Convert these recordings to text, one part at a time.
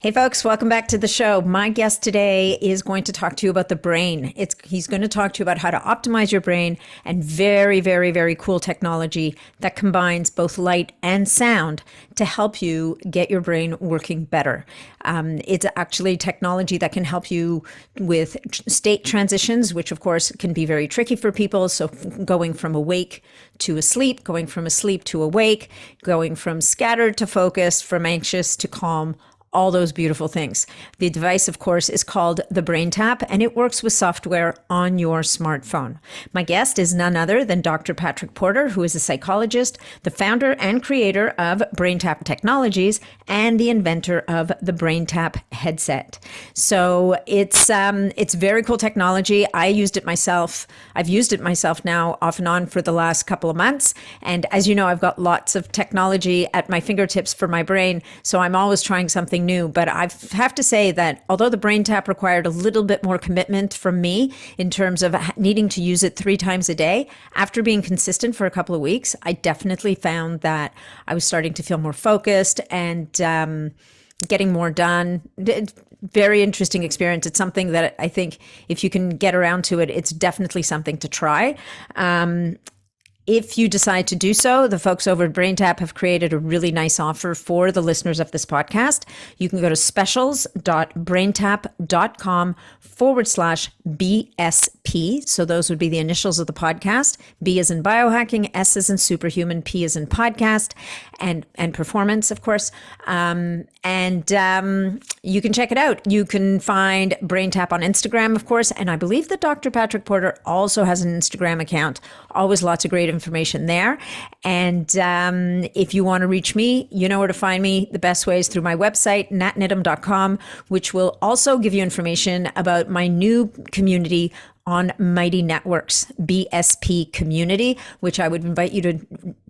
Hey folks, welcome back to the show. My guest today is going to talk to you about the brain. He's going to talk to you about how to optimize your brain and very, very, very cool technology that combines both light and sound to help you get your brain working better. It's actually technology that can help you with state transitions, which of course can be very tricky for people. So going from awake to asleep, going from asleep to awake, going from scattered to focused, from anxious to calm, all those beautiful things. The device, of course, is called the BrainTap, and it works with software on your smartphone. My guest is none other than Dr. Patrick Porter, who is a psychologist, the founder and creator of BrainTap Technologies, and the inventor of the BrainTap headset. So it's very cool technology. I used it myself. I've used it myself now off and on for the last couple of months. And as you know, I've got lots of technology at my fingertips for my brain. So I'm always trying something new, but I have to say that although the BrainTap required a little bit more commitment from me in terms of needing to use it 3 times a day, after being consistent for a couple of weeks, I definitely found that I was starting to feel more focused and getting more done. Very interesting experience. It's something that I think if you can get around to it, it's definitely something to try. If you decide to do so, the folks over at BrainTap have created a really nice offer for the listeners of this podcast. You can go to specials.braintap.com/BSP. So those would be the initials of the podcast. B is in biohacking, S is in superhuman, P is in podcast, and performance, of course. You can check it out. You can find BrainTap on Instagram, of course. And I believe that Dr. Patrick Porter also has an Instagram account. Always lots of great information there. And if you want to reach me, you know where to find me. The best way is through my website, natniddam.com, which will also give you information about my new community on Mighty Networks, BSP community, which I would invite you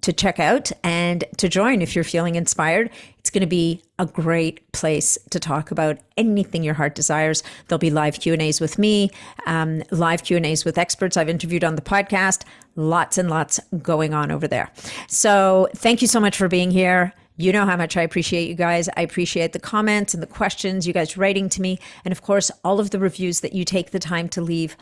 to check out and to join if you're feeling inspired. It's going to be a great place to talk about anything your heart desires. There'll be live Q&As with me, live Q&As with experts I've interviewed on the podcast, lots and lots going on over there. So thank you so much for being here. You know how much I appreciate you guys. I appreciate the comments and the questions, you guys writing to me, and of course, all of the reviews that you take the time to leave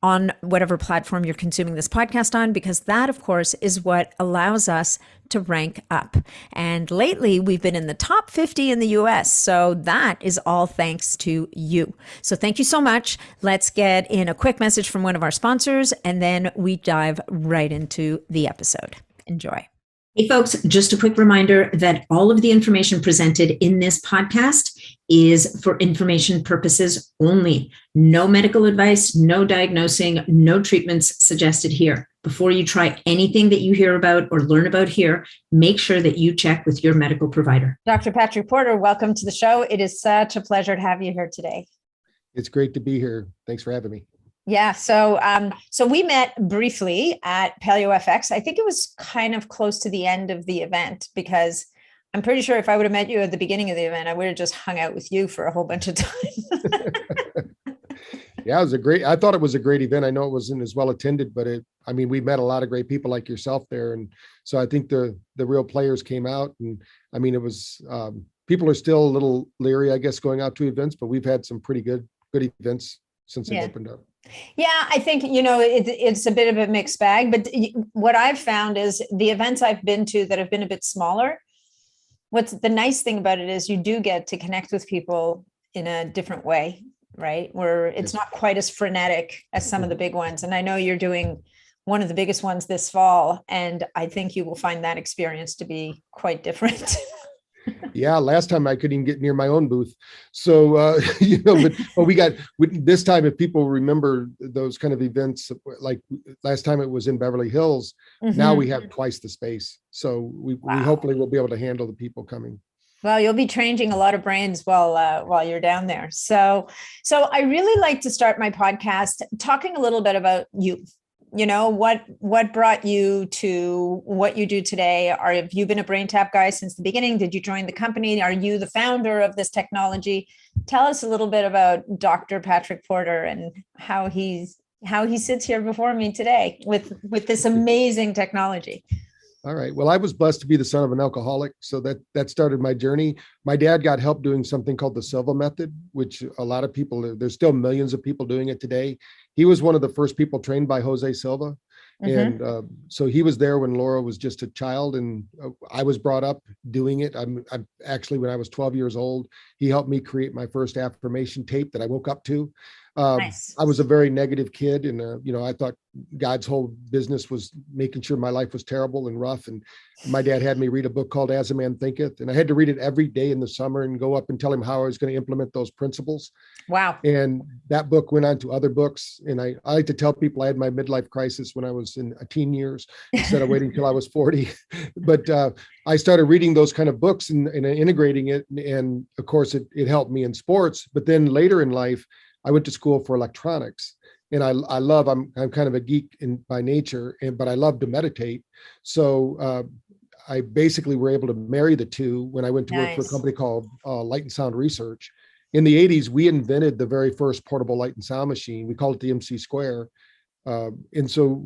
on whatever platform you're consuming this podcast on, because that, of course, is what allows us to rank up. And lately, we've been in the top 50 in the US. So that is all thanks to you. So thank you so much. Let's get in a quick message from one of our sponsors, and then we dive right into the episode. Enjoy. Hey folks, just a quick reminder that all of the information presented in this podcast is for information purposes only. No medical advice, no diagnosing, no treatments suggested here. Before you try anything that you hear about or learn about here, make sure that you check with your medical provider. Dr. Patrick Porter, welcome to the show. It is such a pleasure to have you here today. It's great to be here. Thanks for having me. Yeah. So we met briefly at PaleoFX. I think it was kind of close to the end of the event, because I'm pretty sure if I would have met you at the beginning of the event, I would have just hung out with you for a whole bunch of time. Yeah, I thought it was a great event. I know it wasn't as well attended, but we met a lot of great people like yourself there. And so I think the real players came out, and it was, people are still a little leery, I guess, going out to events, but we've had some pretty good events since it opened up. Yeah, I think, it's a bit of a mixed bag, but what I've found is the events I've been to that have been a bit smaller, what's the nice thing about it is you do get to connect with people in a different way, right? Where it's not quite as frenetic as some of the big ones. And I know you're doing one of the biggest ones this fall, and I think you will find that experience to be quite different. Yeah, last time I couldn't even get near my own booth. So, but this time, if people remember those kind of events, like last time it was in Beverly Hills, now we have twice the space. So we hopefully will be able to handle the people coming. Well, you'll be changing a lot of brains while you're down there. So I really like to start my podcast talking a little bit about you. What brought you to what you do today? Have you been a BrainTap guy since the beginning? Did you join the company? Are you the founder of this technology? Tell us a little bit about Dr. Patrick Porter and how he sits here before me today with this amazing technology. All right. Well, I was blessed to be the son of an alcoholic, so that started my journey. My dad got help doing something called the Silva method, which a lot of people, there's still millions of people doing it today. He was one of the first people trained by Jose Silva. And so he was there when Laura was just a child, and I was brought up doing it. I'm actually, when I was 12 years old, he helped me create my first affirmation tape that I woke up to. Nice. I was a very negative kid, and I thought God's whole business was making sure my life was terrible and rough. And my dad had me read a book called As a Man Thinketh, and I had to read it every day in the summer and go up and tell him how I was going to implement those principles. Wow. And that book went on to other books. And I like to tell people I had my midlife crisis when I was in teen years instead of waiting till I was 40. But I started reading those kind of books and integrating it. And of course, it helped me in sports. But then later in life, I went to school for electronics. And I'm kind of a geek by nature, but I love to meditate. So I basically were able to marry the two when I went to work for a company called Light and Sound Research. In the 80s, we invented the very first portable light and sound machine. We called it the MC Square. And so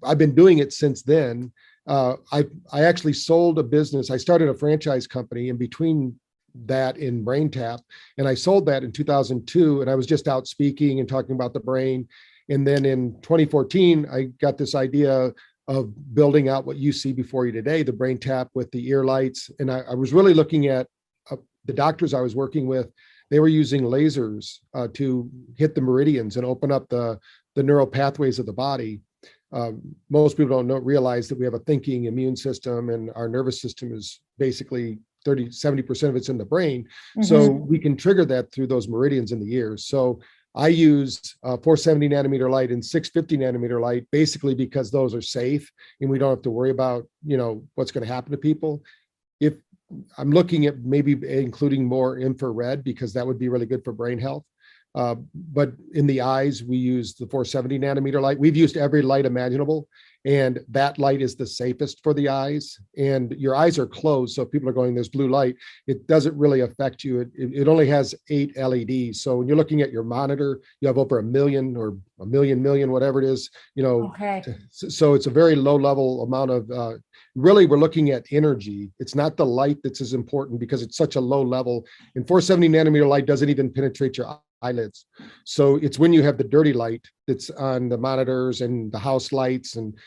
I've been doing it since then. I actually sold a business. I started a franchise company in between that in BrainTap, and I sold that in 2002. And I was just out speaking and talking about the brain. And then in 2014, I got this idea of building out what you see before you today, the BrainTap with the ear lights. And I was really looking at the doctors I was working with. They were using lasers to hit the meridians and open up the neural pathways of the body. Most people don't realize that we have a thinking immune system, and our nervous system is basically 70% of it's in the brain. So we can trigger that through those meridians in the ears. So I use 470 nanometer light and 650 nanometer light, basically because those are safe and we don't have to worry about, what's going to happen to people. If I'm looking at maybe including more infrared, because that would be really good for brain health. But in the eyes, we use the 470 nanometer light. We've used every light imaginable, and that light is the safest for the eyes. And your eyes are closed, so if people are going, there's blue light, it doesn't really affect you. It only has 8 LEDs. So when you're looking at your monitor, you have over 1 million or a million, whatever it is, Okay. So it's a very low level amount of, really, we're looking at energy. It's not the light that's as important because it's such a low level. And 470 nanometer light doesn't even penetrate your eyelids. So it's when you have the dirty light that's on the monitors and the house lights, and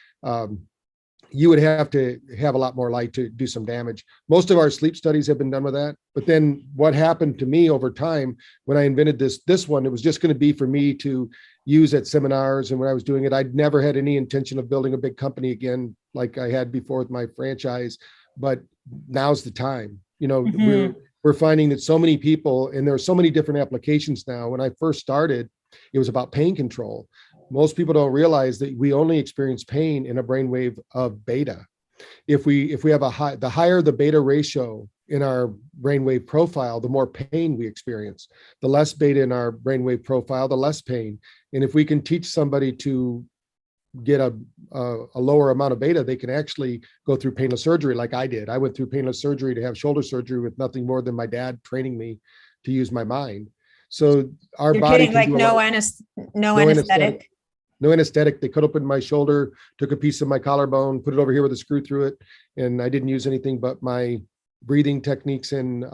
you would have to have a lot more light to do some damage. Most of our sleep studies have been done with that. But then what happened to me over time when I invented this one, it was just going to be for me to use at seminars. And when I was doing it, I'd never had any intention of building a big company again, like I had before with my franchise. But now's the time. We're finding that so many people, and there are so many different applications now. When I first started, it was about pain control. Most people don't realize that we only experience pain in a brainwave of beta. If we have the higher the beta ratio in our brainwave profile, the more pain we experience. The less beta in our brainwave profile, the less pain. And if we can teach somebody to get a lower amount of beta, they can actually go through painless surgery like I did. I went through painless surgery to have shoulder surgery with nothing more than my dad training me to use my mind. So our You're body kidding, can like no anesthetic. No anesthetic. They cut open my shoulder, took a piece of my collarbone, put it over here with a screw through it. And I didn't use anything but my breathing techniques and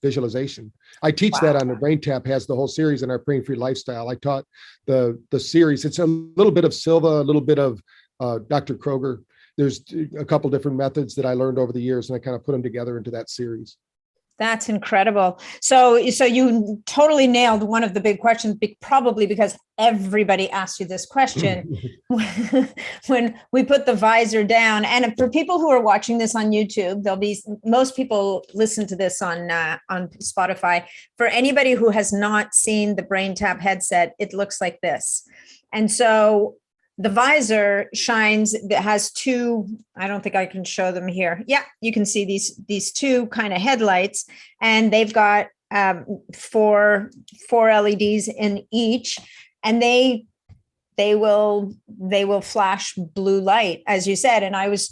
visualization. I teach that on the BrainTap, has the whole series in our Pain Free Lifestyle. I taught the series. It's a little bit of Silva, a little bit of Dr. Kroger. There's a couple different methods that I learned over the years, and I kind of put them together into that series. That's incredible. So you totally nailed one of the big questions, probably because everybody asked you this question when we put the visor down. And for people who are watching this on YouTube, most people listen to this on Spotify. For anybody who has not seen the BrainTap headset, it looks like this. And so the visor shines, that has two, I don't think I can show them here. Yeah, you can see these two kind of headlights, and they've got four LEDs in each, and they will flash blue light, as you said. And I was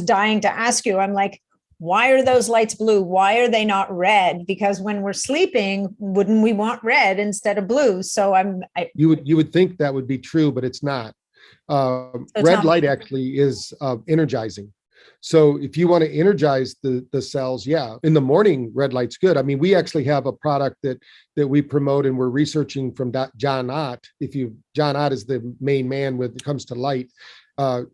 dying to ask you, I'm like, why are those lights blue? Why are they not red? Because when we're sleeping, wouldn't we want red instead of blue? So you would think that would be true, but it's not. Red light actually is energizing. So if you want to energize the cells, yeah, in the morning, red light's good. I mean, we actually have a product that we promote and we're researching from John Ott. John Ott is the main man when it comes to light.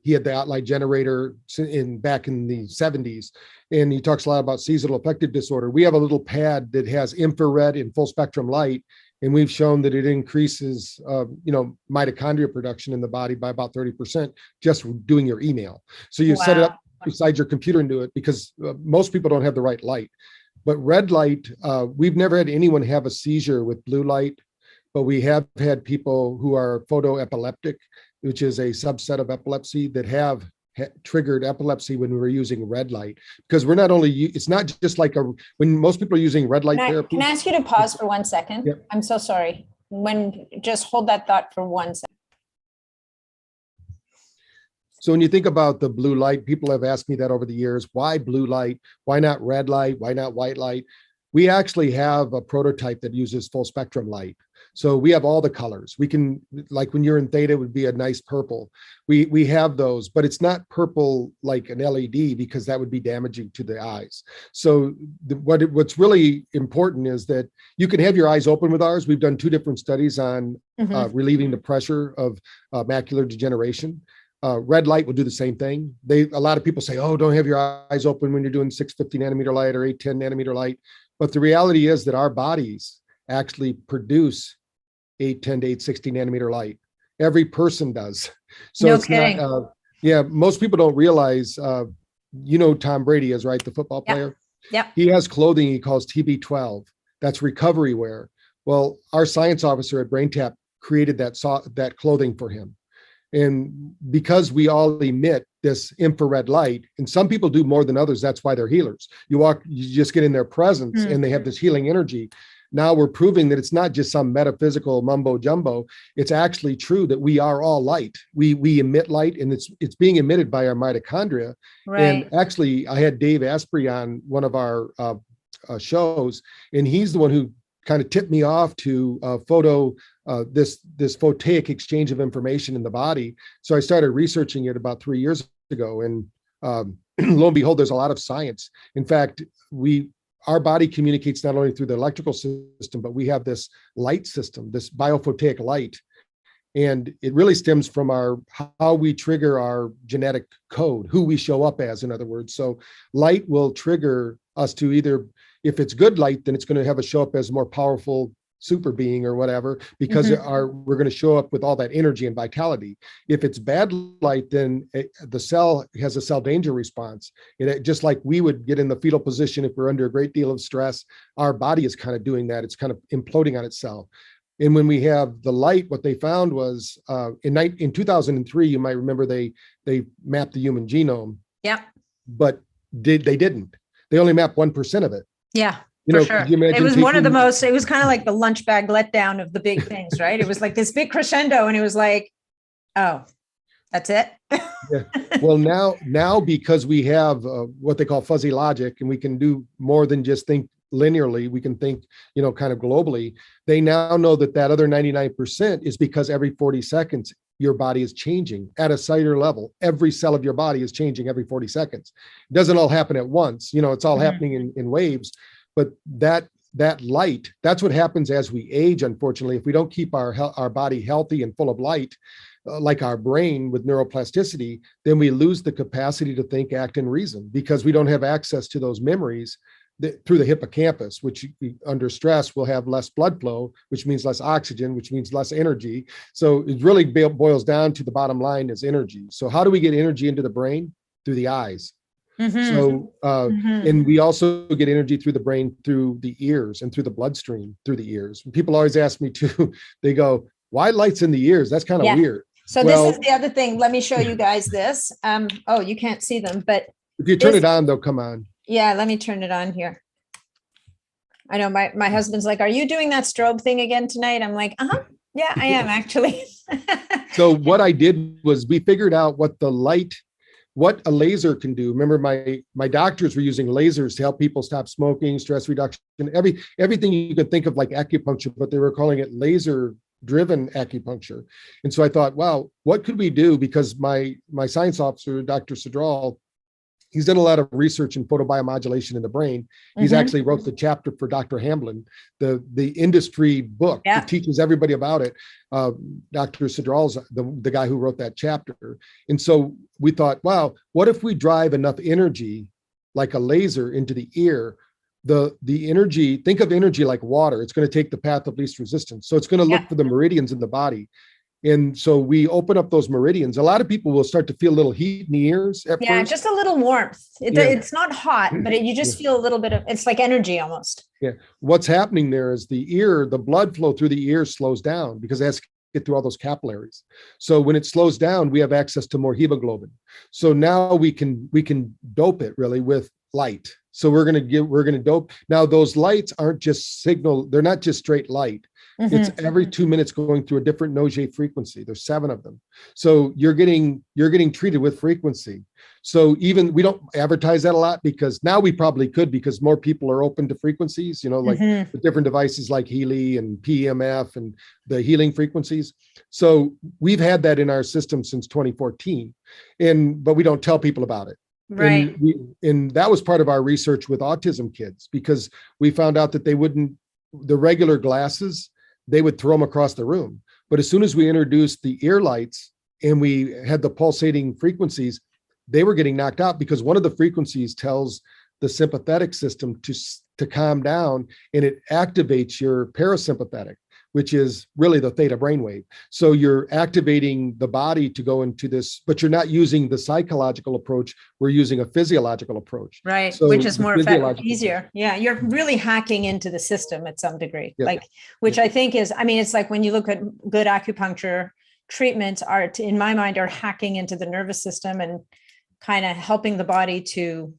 He had the Ott light generator back in the 70s, and he talks a lot about seasonal affective disorder. We have a little pad that has infrared and full spectrum light, and we've shown that it increases, mitochondria production in the body by about 30% just doing your email. So you set it up beside your computer and do it, because most people don't have the right light. But red light, we've never had anyone have a seizure with blue light, but we have had people who are photoepileptic, which is a subset of epilepsy, that have triggered epilepsy when we were using red light. Because we're not only, it's not just like when most people are using red light therapy. Can I ask you to pause for 1 second? Yep. I'm so sorry. Just hold that thought for 1 second. So when you think about the blue light, people have asked me that over the years. Why blue light? Why not red light? Why not white light? We actually have a prototype that uses full spectrum light. So we have all the colors. We can, like when you're in theta, it would be a nice purple. We have those, but it's not purple like an LED, because that would be damaging to the eyes. So what's really important is that you can have your eyes open with ours. We've done 2 different studies on relieving the pressure of macular degeneration. Red light will do the same thing. A lot of people say, oh, don't have your eyes open when you're doing 650 nanometer light or 810 nanometer light. But the reality is that our bodies actually produce 810 to 860 nanometer light. Every person does. So No it's kidding. not, most people don't realize, Tom Brady is, right? The football player. Yep. He has clothing he calls TB12. That's recovery wear. Well, our science officer at BrainTap created that clothing for him. And because we all emit this infrared light, and some people do more than others, that's why they're healers. You just get in their presence and they have this healing energy. Now we're proving that it's not just some metaphysical mumbo jumbo. It's actually true that we are all light. We emit light, and it's being emitted by our mitochondria. Right. And actually, I had Dave Asprey on one of our shows, and he's the one who kind of tipped me off to this photaic exchange of information in the body. So I started researching it about 3 years ago, and lo and behold, there's a lot of science. In fact, our body communicates not only through the electrical system, but we have this light system, this biophotaic light. And it really stems from how we trigger our genetic code, who we show up as, in other words. So light will trigger us to either, if it's good light, then it's going to have us show up as more powerful super being or whatever, because we're going to show up with all that energy and vitality. If it's bad light, then the cell has a cell danger response. Just like we would get in the fetal position if we're under a great deal of stress, our body is kind of doing that. It's kind of imploding on itself. And when we have the light, what they found was in 2003, you might remember they mapped the human genome. Yeah. But they didn't. They only mapped 1% of it. Yeah. For sure. It was one of the most, it was kind of like the lunch bag letdown of the big things, right? It was like this big crescendo, and it was like, oh, that's it. Yeah. Well, now because we have what they call fuzzy logic, and we can do more than just think linearly, we can think, kind of globally. They now know that other 99% is because every 40 seconds, your body is changing at a cellular level. Every cell of your body is changing every 40 seconds. It doesn't all happen at once. It's all happening in waves. But that light, that's what happens as we age, unfortunately. If we don't keep our body healthy and full of light, like our brain with neuroplasticity, then we lose the capacity to think, act, and reason, because we don't have access to those memories through the hippocampus, which under stress will have less blood flow, which means less oxygen, which means less energy. So it really boils down to the bottom line is energy. So how do we get energy into the brain? Through the eyes. So, and we also get energy through the brain, through the ears, and through the bloodstream, through the ears. People always ask me too, they go, why lights in the ears? That's kind of weird. So this is the other thing. Let me show you guys this. Oh, you can't see them, but if you turn it on, they'll come on. Yeah, let me turn it on here. I know my husband's like, are you doing that strobe thing again tonight? I'm like, yeah, I am actually. So what I did was we figured out what a laser can do. Remember, my doctors were using lasers to help people stop smoking, stress reduction, everything you could think of like acupuncture, but they were calling it laser-driven acupuncture. And so I thought, wow, what could we do? Because my science officer, Dr. Sadral, he's done a lot of research in photobiomodulation in the brain. He's actually wrote the chapter for Dr. Hamblin, the industry book that teaches everybody about it. Dr. Sidral's the guy who wrote that chapter. And so we thought, wow, what if we drive enough energy like a laser into the ear? The energy, think of energy like water. It's going to take the path of least resistance. So it's going to look for the meridians in the body. And so we open up those meridians. A lot of people will start to feel a little heat in the ears at first. Just a little warmth. It's not hot, but you just feel a little bit of, it's like energy almost. Yeah. What's happening there is the blood flow through the ear slows down because it has to get through all those capillaries. So when it slows down, we have access to more hemoglobin. So now we can dope it really with light. So we're going to dope. Now those lights aren't just signal. They're not just straight light. It's every 2 minutes going through a different Noge frequency. There's 7 of them. So you're getting treated with frequency. So even we don't advertise that a lot because now we probably could, because more people are open to frequencies, like the different devices like Healy and PEMF and the healing frequencies. So we've had that in our system since 2014, but we don't tell people about it. Right. And that was part of our research with autism kids, because we found out that the regular glasses, they would throw them across the room. But as soon as we introduced the ear lights and we had the pulsating frequencies, they were getting knocked out because one of the frequencies tells the sympathetic system to calm down, and it activates your parasympathetic, which is really the theta brainwave. So you're activating the body to go into this, but you're not using the psychological approach. We're using a physiological approach. Right, so which is more effective, easier. Yeah, you're really hacking into the system at some degree, which I think is, it's like when you look at good acupuncture treatments in my mind, are hacking into the nervous system and kind of helping the body to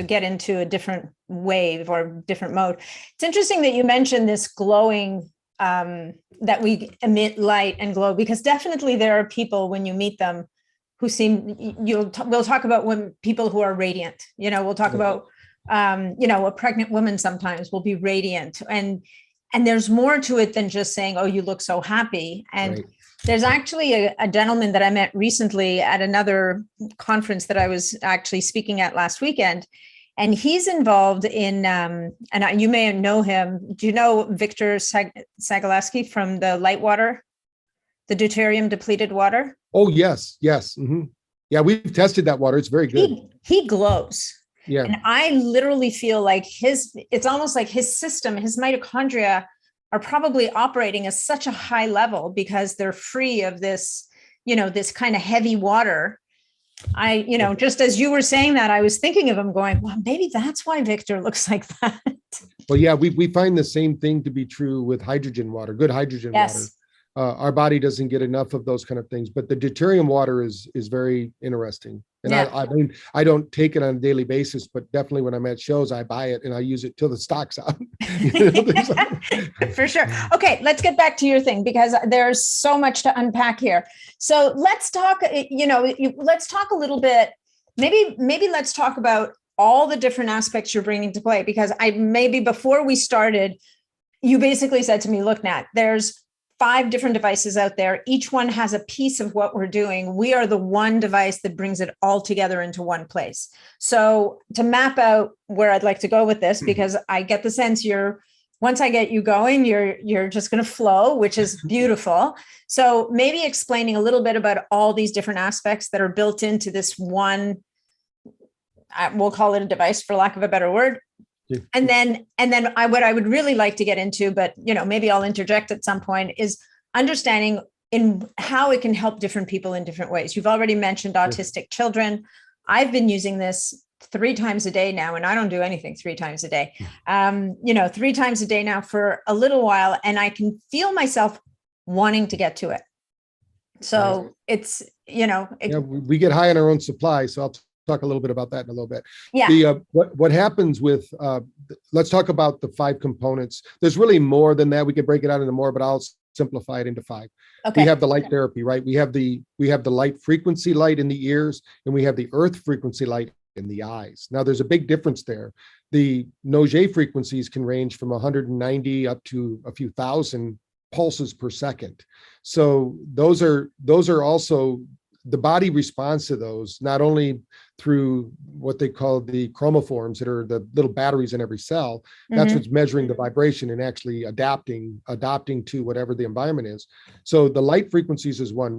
get into a different wave or different mode. It's interesting that you mentioned this glowing, that we emit light and glow, because definitely there are people when you meet them who we'll talk about when people who are radiant, we'll talk about, a pregnant woman sometimes will be radiant, and there's more to it than just saying, oh, you look so happy. And there's actually a gentleman that I met recently at another conference that I was actually speaking at last weekend. And he's involved in, and you may know him. Do you know Victor Sagaleski from the light water, the deuterium depleted water? Oh, yes. Yeah, we've tested that water. It's very good. He glows. Yeah. And I literally feel like it's almost like his system, his mitochondria are probably operating at such a high level because they're free of this, this kind of heavy water. Just as you were saying that, I was thinking of him going, well, maybe that's why Victor looks like that. Well, yeah, we find the same thing to be true with hydrogen water, good hydrogen water. Our body doesn't get enough of those kind of things, but the deuterium water is very interesting. And I don't take it on a daily basis, but definitely when I'm at shows, I buy it and I use it till the stock's out. For sure. Okay, let's get back to your thing, because there's so much to unpack here. So let's talk, let's talk a little bit, maybe let's talk about all the different aspects you're bringing to play, because before we started, you basically said to me, look, Nat, there's 5 different devices out there. Each one has a piece of what we're doing. We are the one device that brings it all together into one place. So to map out where I'd like to go with this, because I get the sense once I get you going, you're just going to flow, which is beautiful. So maybe explaining a little bit about all these different aspects that are built into this one, we'll call it a device for lack of a better word. Yeah. And then what I would really like to get into, but maybe I'll interject at some point, is understanding in how it can help different people in different ways. You've already mentioned autistic children. I've been using this 3 times a day now, and I don't do anything 3 times a day. 3 times a day now for a little while, and I can feel myself wanting to get to it. So it's, we get high on our own supply. So I'll talk a little bit about that in a little bit. Yeah. What happens with, let's talk about the 5 components. There's really more than that. We could break it out into more, but I'll simplify it into 5. Okay. We have the light therapy, right? We have the light frequency light in the ears, and we have the earth frequency light in the eyes. Now there's a big difference there. The Noge frequencies can range from 190 up to a few thousand pulses per second. So those are also the body responds to those not only through what they call the chromophores that are the little batteries in every cell. That's what's measuring the vibration and actually adapting to whatever the environment is. So the light frequencies is one.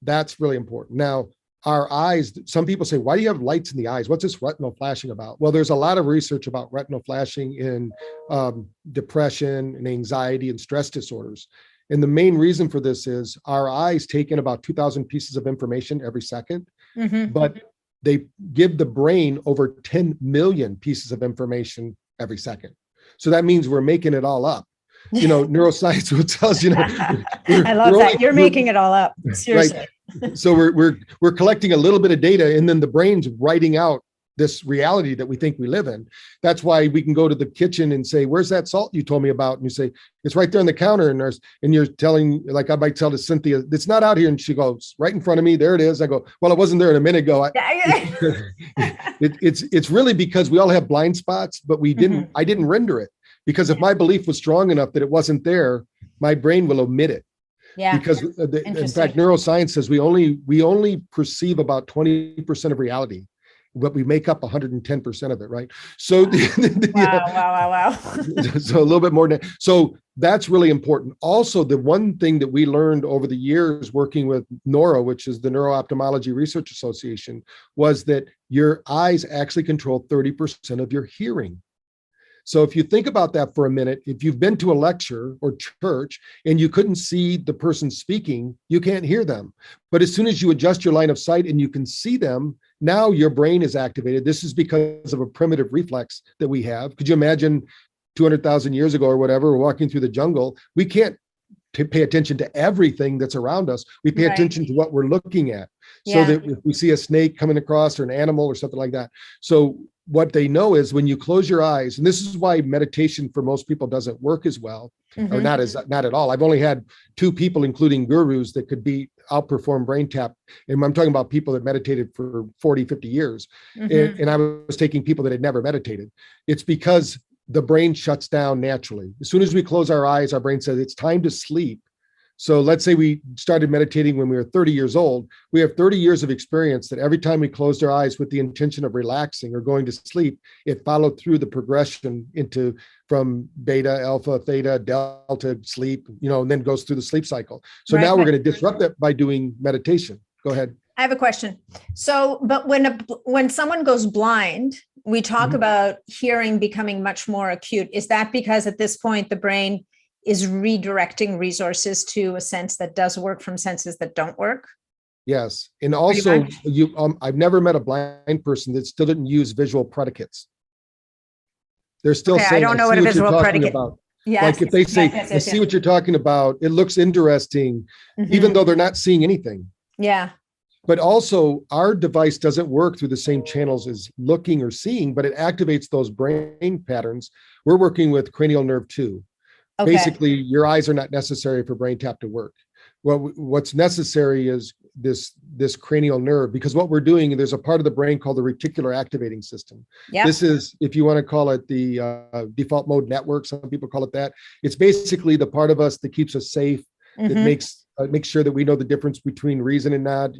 That's really important. Now, our eyes, some people say, why do you have lights in the eyes? What's this retinal flashing about? Well, there's a lot of research about retinal flashing in depression and anxiety and stress disorders. And the main reason for this is our eyes take in about 2,000 pieces of information every second, but they give the brain over 10 million pieces of information every second. So that means we're making it all up. Neuroscience will tell us, I love that. You're making it all up. Seriously. Right. So we're collecting a little bit of data, and then the brain's writing out this reality that we think we live in. That's why we can go to the kitchen and say, where's that salt you told me about? And you say, it's right there on the counter. And you're telling, like I might tell to Cynthia, it's not out here. And she goes, right in front of me, there it is. I go, well, it wasn't there a minute ago. It's really because we all have blind spots, but I didn't render it. Because if my belief was strong enough that it wasn't there, my brain will omit it. Yeah. Because in fact, neuroscience says we only perceive about 20% of reality, but we make up 110% of it, right? So wow. So a little bit more. So that's really important. Also, the one thing that we learned over the years working with NORA, which is the Neuro-Ophthalmology Research Association, was that your eyes actually control 30% of your hearing. So if you think about that for a minute, if you've been to a lecture or church and you couldn't see the person speaking, you can't hear them. But as soon as you adjust your line of sight and you can see them, now your brain is activated. This is because of a primitive reflex that we have. Could you imagine 200,000 years ago or whatever, we're walking through the jungle, we can't pay attention to everything that's around us. We pay attention to what we're looking at. So that if we see a snake coming across or an animal or something like that. So what they know is when you close your eyes, and this is why meditation for most people doesn't work as well, or not at all. I've only had 2 people, including gurus, that could outperform BrainTap. And I'm talking about people that meditated for 40, 50 years. And I was taking people that had never meditated. It's because the brain shuts down naturally. As soon as we close our eyes, our brain says it's time to sleep. So let's say we started meditating when we were 30 years old. We have 30 years of experience that every time we closed our eyes with the intention of relaxing or going to sleep, it followed through the progression from beta, alpha, theta, delta, sleep, and then goes through the sleep cycle. So now we're going to disrupt that by doing meditation. Go ahead. I have a question. So, but when someone goes blind, we talk about hearing becoming much more acute. Is that because at this point the brain is redirecting resources to a sense that does work from senses that don't work? Yes. And also I've never met a blind person that still didn't use visual predicates. They're still saying, I don't know what a visual predicate. Like if they say, I see what you're talking about. It looks interesting, even though they're not seeing anything. Yeah. But also our device doesn't work through the same channels as looking or seeing, but it activates those brain patterns. We're working with cranial nerve 2. Okay. Basically, your eyes are not necessary for BrainTap to work. Well, what's necessary is this cranial nerve, because what we're doing, there's a part of the brain called the reticular activating system. Yep. This is, if you want to call it the default mode network, some people call it that. It's basically the part of us that keeps us safe, that makes sure that we know the difference between reason and not.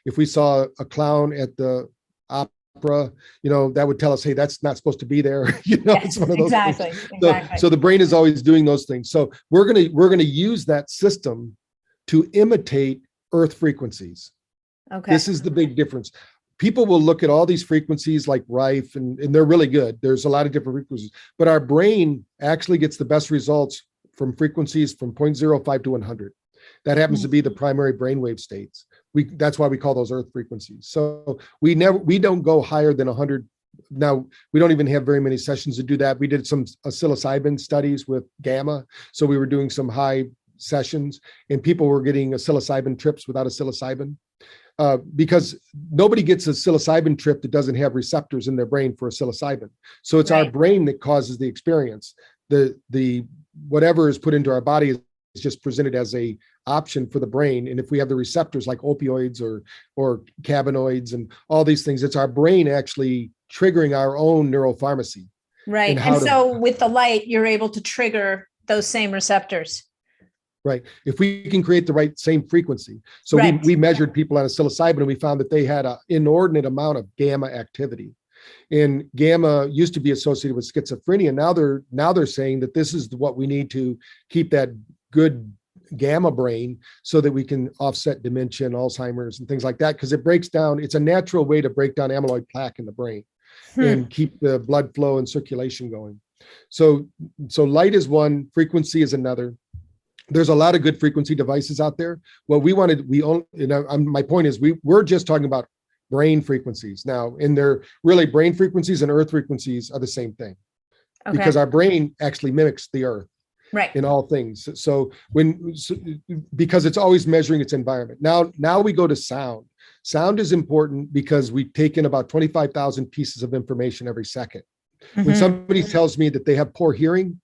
If we saw a clown at the opera, that would tell us, hey, that's not supposed to be there. It's one of those things. So the brain is always doing those things. So we're gonna use that system to imitate Earth frequencies. Okay. This is the big difference. People will look at all these frequencies like Rife, and they're really good. There's a lot of different frequencies, but our brain actually gets the best results from frequencies from 0.05 to 100. That happens to be the primary brainwave states. That's why we call those Earth frequencies. So we don't go higher than 100. Now, we don't even have very many sessions to do that. We did some psilocybin studies with gamma. So we were doing some high sessions and people were getting psilocybin trips without a psilocybin. Because nobody gets a psilocybin trip that doesn't have receptors in their brain for a psilocybin. So it's our brain that causes the experience. The whatever is put into our body is just presented as a option for the brain. And if we have the receptors like opioids or cannabinoids and all these things, it's our brain actually triggering our own neuropharmacy. Right. And so with the light, you're able to trigger those same receptors. Right. If we can create the right same frequency. So Right. we measured people on a psilocybin and we found that they had an inordinate amount of gamma activity. And gamma used to be associated with schizophrenia. Now they're saying that this is what we need to keep that good gamma brain so that we can offset dementia and Alzheimer's and things like that, because it breaks down, it's a natural way to break down amyloid plaque in the brain and keep the blood flow and circulation going. So light is one, frequency is another. There's a lot of good frequency devices out there. What we wanted, my point is we're just talking about brain frequencies now, and they're really brain frequencies and earth frequencies are the same thing, because our brain actually mimics the earth in all things. So because it's always measuring its environment. Now we go to sound. Sound is important because we take in about 25,000 pieces of information every second. When somebody tells me that they have poor hearing,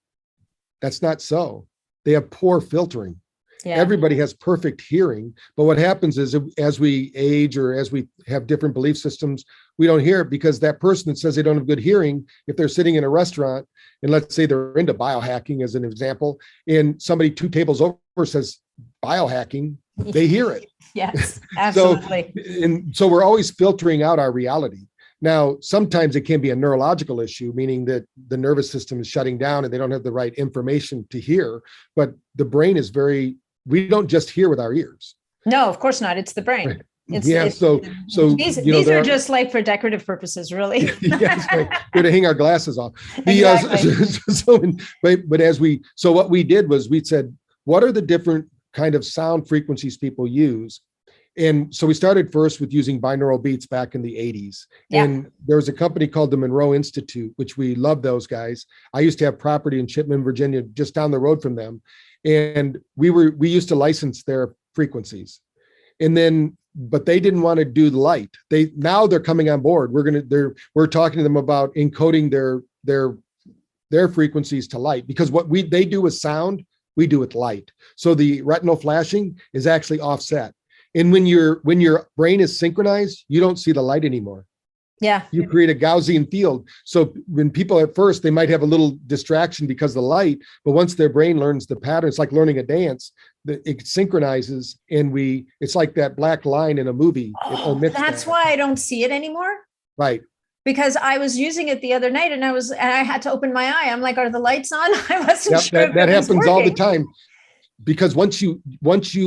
that's not so. They have poor filtering. Yeah. Everybody has perfect hearing, but what happens is as we age or as we have different belief systems, we don't hear it, because that person that says they don't have good hearing, if they're sitting in a restaurant and let's say they're into biohacking as an example, and somebody 2 tables over says biohacking, they hear it. Yes, absolutely. So we're always filtering out our reality. Now, sometimes it can be a neurological issue, meaning that the nervous system is shutting down and they don't have the right information to hear, but the brain is we don't just hear with our ears. No, of course not. It's the brain. Right. So these are just like for decorative purposes, really. Yes, right. We're to hang our glasses off. Exactly. So what we did was we said, what are the different kind of sound frequencies people use? And so we started first with using binaural beats back in the 80s. Yeah. And there was a company called the Monroe Institute, which we love those guys. I used to have property in Chipman, Virginia, just down the road from them. And we used to license their frequencies. And then, but they didn't want to do the light. Now they're coming on board. We're talking to them about encoding their frequencies to light, because what they do with sound, we do with light. So the retinal flashing is actually offset. And when your brain is synchronized, you don't see the light anymore. Yeah. You create a Gaussian field. So when people at first, they might have a little distraction because of the light, but once their brain learns the pattern, it's like learning a dance, it synchronizes, and it's like that black line in a movie. Oh, that's why I don't see it anymore. Right. Because I was using it the other night and I had to open my eye. I'm like, are the lights on? I wasn't sure. That happens all the time, because once you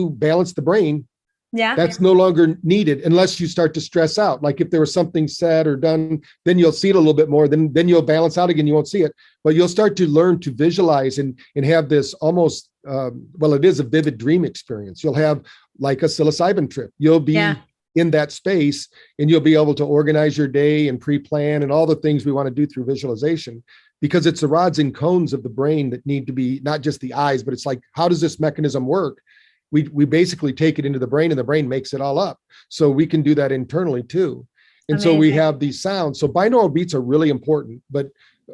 balance the brain, that's no longer needed unless you start to stress out. Like if there was something said or done, then you'll see it a little bit more. Then you'll balance out again. You won't see it, but you'll start to learn to visualize and have this almost, it is a vivid dream experience. You'll have like a psilocybin trip. You'll be in that space and you'll be able to organize your day and pre-plan and all the things we want to do through visualization, because it's the rods and cones of the brain that need to be, not just the eyes, but it's like, how does this mechanism work? We basically take it into the brain and the brain makes it all up. So we can do that internally too. And so we have these sounds. So binaural beats are really important, but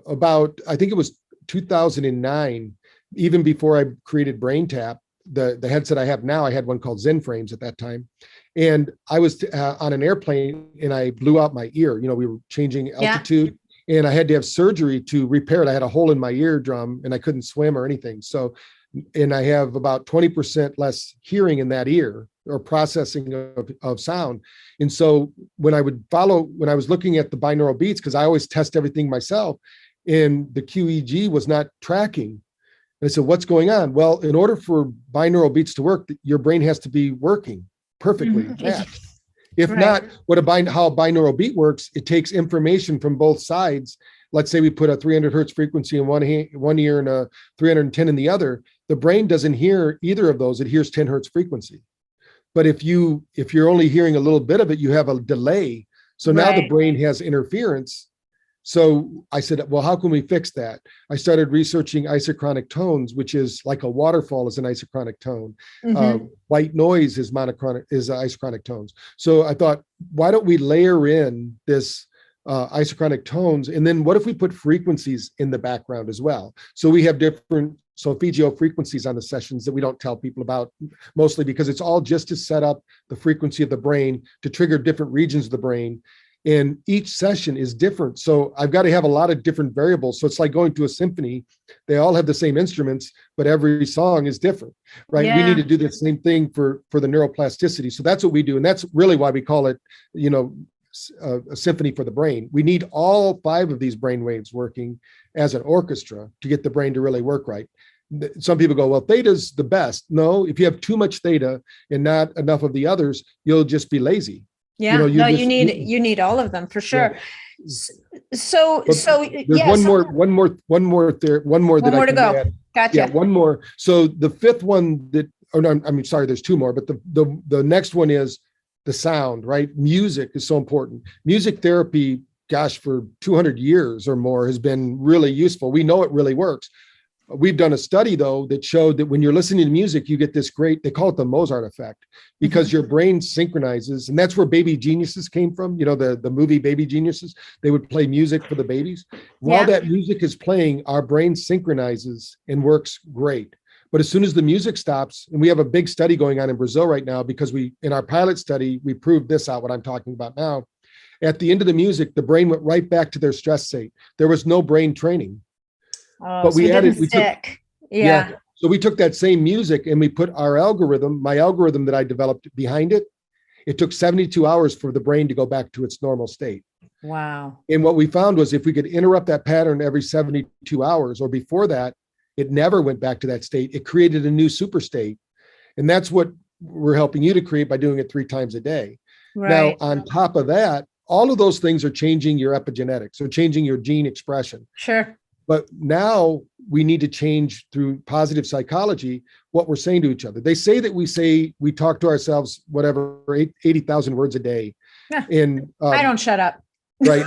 I think it was 2009, even before I created BrainTap, the headset I have now, I had one called Zen Frames at that time. And I was on an airplane and I blew out my ear. We were changing altitude and I had to have surgery to repair it. I had a hole in my eardrum and I couldn't swim or anything. And I have about 20% less hearing in that ear, or processing of sound. And so when I was looking at the binaural beats, because I always test everything myself, and the QEEG was not tracking. And I said, what's going on? Well, in order for binaural beats to work, your brain has to be working perfectly matched. If not, how a binaural beat works, it takes information from both sides. Let's say we put a 300 hertz frequency in one ear and a 310 in the other. The brain doesn't hear either of those. It hears 10 hertz frequency. But if you're only hearing a little bit of it, you have a delay. So now the brain has interference. So I said, well, how can we fix that? I started researching isochronic tones, which is like a waterfall is an isochronic tone. White noise is isochronic tones. So I thought, why don't we layer in this isochronic tones? And then what if we put frequencies in the background as well? So we have different solfeggio frequencies on the sessions that we don't tell people about, mostly because it's all just to set up the frequency of the brain to trigger different regions of the brain. and each session is different. So I've got to have a lot of different variables. So it's like going to a symphony. They all have the same instruments, but every song is different, right? Yeah. We need to do the same thing for the neuroplasticity. So that's what we do. And that's really why we call it, a symphony for the brain. We need all 5 of these brain waves working as an orchestra to get the brain to really work right. Some people go, well, theta's the best. No, if you have too much theta and not enough of the others, you'll just be lazy. Yeah, you need all of them for sure. Yeah. So there's yeah, one more that I can add. Gotcha. Yeah, one more. So the 5th one there's 2 more, but the next one is the sound, right? Music is so important. Music therapy, gosh, for 200 years or more has been really useful. We know it really works. We've done a study, though, that showed that when you're listening to music, you get this great, they call it the Mozart effect, because your brain synchronizes. And that's where Baby Geniuses came from. The movie Baby Geniuses, they would play music for the babies. While that music is playing, our brain synchronizes and works great. But as soon as the music stops, and we have a big study going on in Brazil right now, because in our pilot study, we proved this out, what I'm talking about now. At the end of the music, the brain went right back to their stress state. There was no brain training. But we added, So we took that same music and we put my algorithm that I developed behind it. It took 72 hours for the brain to go back to its normal state. Wow. And what we found was if we could interrupt that pattern every 72 hours or before that, it never went back to that state. It created a new super state. And that's what we're helping you to create by doing it 3 times a day. Right. Now, on top of that, all of those things are changing your epigenetics, so changing your gene expression. Sure. But now we need to change through positive psychology what we're saying to each other. They say that we talk to ourselves, 80,000 words a day. Yeah. And I don't shut up. Right.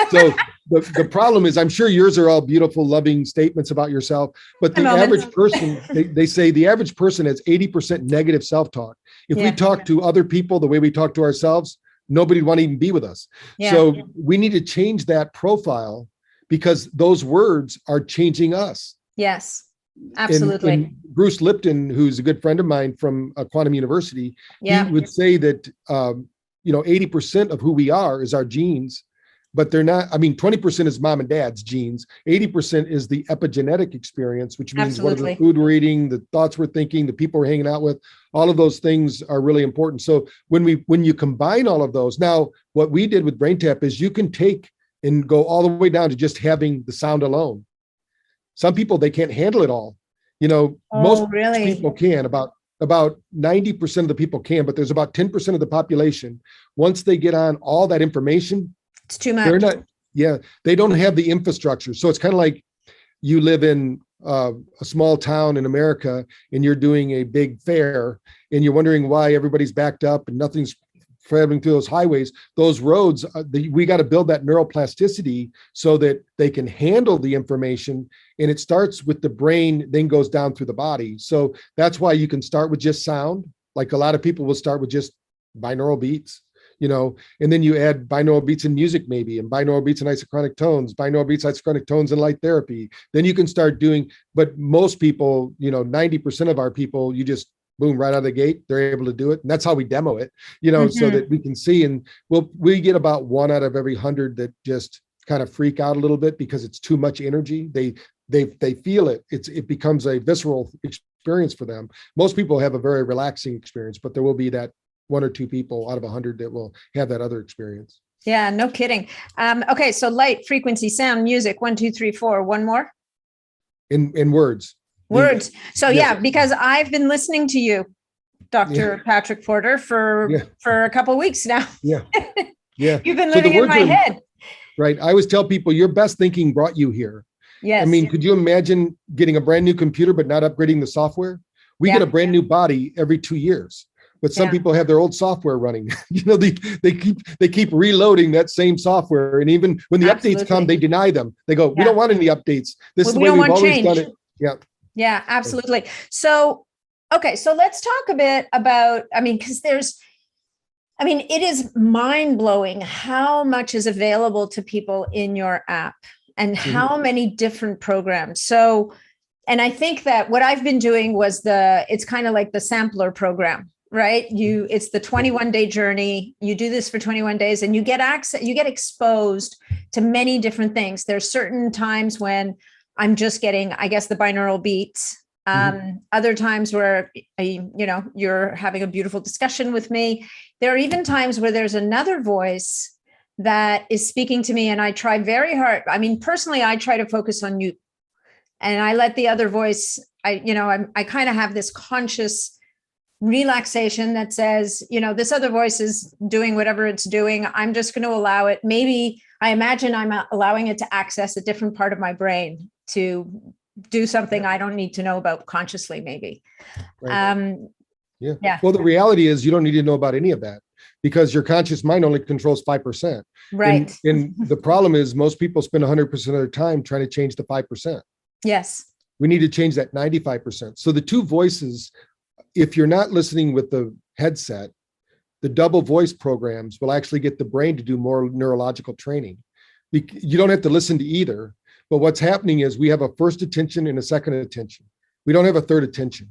So the problem is, I'm sure yours are all beautiful, loving statements about yourself, but the average person, they say the average person has 80% negative self-talk. If we talk to other people the way we talk to ourselves, nobody would want to even be with us. Yeah. So we need to change that profile, because those words are changing us. Yes, absolutely. And Bruce Lipton, who's a good friend of mine from Quantum University, he would say that, 80% of who we are is our genes, but they're not, 20% is mom and dad's genes. 80% is the epigenetic experience, which means what are the food we're eating, the thoughts we're thinking, the people we're hanging out with, all of those things are really important. So when you combine all of those, now what we did with BrainTap is you can take and go all the way down to just having the sound alone. Some people, they can't handle it all. Most people can, about 90% of the people can, but there's about 10% of the population. Once they get on all that information, it's too much. They don't have the infrastructure. So it's kind of like you live in a small town in America and you're doing a big fair and you're wondering why everybody's backed up and nothing's traveling through those highways. Those roads, we got to build that neuroplasticity so that they can handle the information, and it starts with the brain, then goes down through the body. So that's why you can start with just sound. Like a lot of people will start with just binaural beats, and then you add binaural beats in music maybe, and binaural beats in isochronic tones, binaural beats, isochronic tones in light therapy. Then you can start doing, but most people, 90% of our people, you just boom, right out of the gate, they're able to do it. And that's how we demo it, so that we can see. And we get about 1 out of every 100 that just kind of freak out a little bit because it's too much energy. They feel it. It becomes a visceral experience for them. Most people have a very relaxing experience, but there will be that 1 or 2 people out of 100 that will have that other experience. Yeah, no kidding. Okay. So light, frequency, sound, music, 1, 2, 3, 4, one more. In words. Words. So because I've been listening to you, Dr. Patrick Porter, for a couple of weeks now. Yeah. You've been living in my head. Right. I always tell people your best thinking brought you here. Yes. Could you imagine getting a brand new computer, but not upgrading the software? We get a brand new body every 2 years, but some people have their old software running. They keep reloading that same software. And even when the updates come, they deny them. They go, we don't want any updates. This is the way we've always done it. Yeah. Yeah, absolutely. So, okay. So let's talk a bit about, because it is mind blowing how much is available to people in your app and how many different programs. So, and I think that what I've been doing was it's kind of like the sampler program. right? It's the 21-day journey. You do this for 21 days and you get access, you get exposed to many different things. There's certain times when I'm just getting, I guess, the binaural beats. Other times where, you're having a beautiful discussion with me. There are even times where there's another voice that is speaking to me, and I try very hard. I mean, personally, I try to focus on you, and I let the other voice, I kind of have this conscious relaxation that says, this other voice is doing whatever it's doing. I'm just going to allow it. Maybe I imagine I'm allowing it to access a different part of my brain to do something I don't need to know about consciously, maybe. Right. Yeah. Well, the reality is you don't need to know about any of that, because your conscious mind only controls 5%. Right. And the problem is most people spend 100% of their time trying to change the 5%. Yes. We need to change that 95%. So the two voices, if you're not listening with the headset, the double voice programs will actually get the brain to do more neurological training. You don't have to listen to either. But what's happening is we have a first attention and a second attention. We don't have a third attention.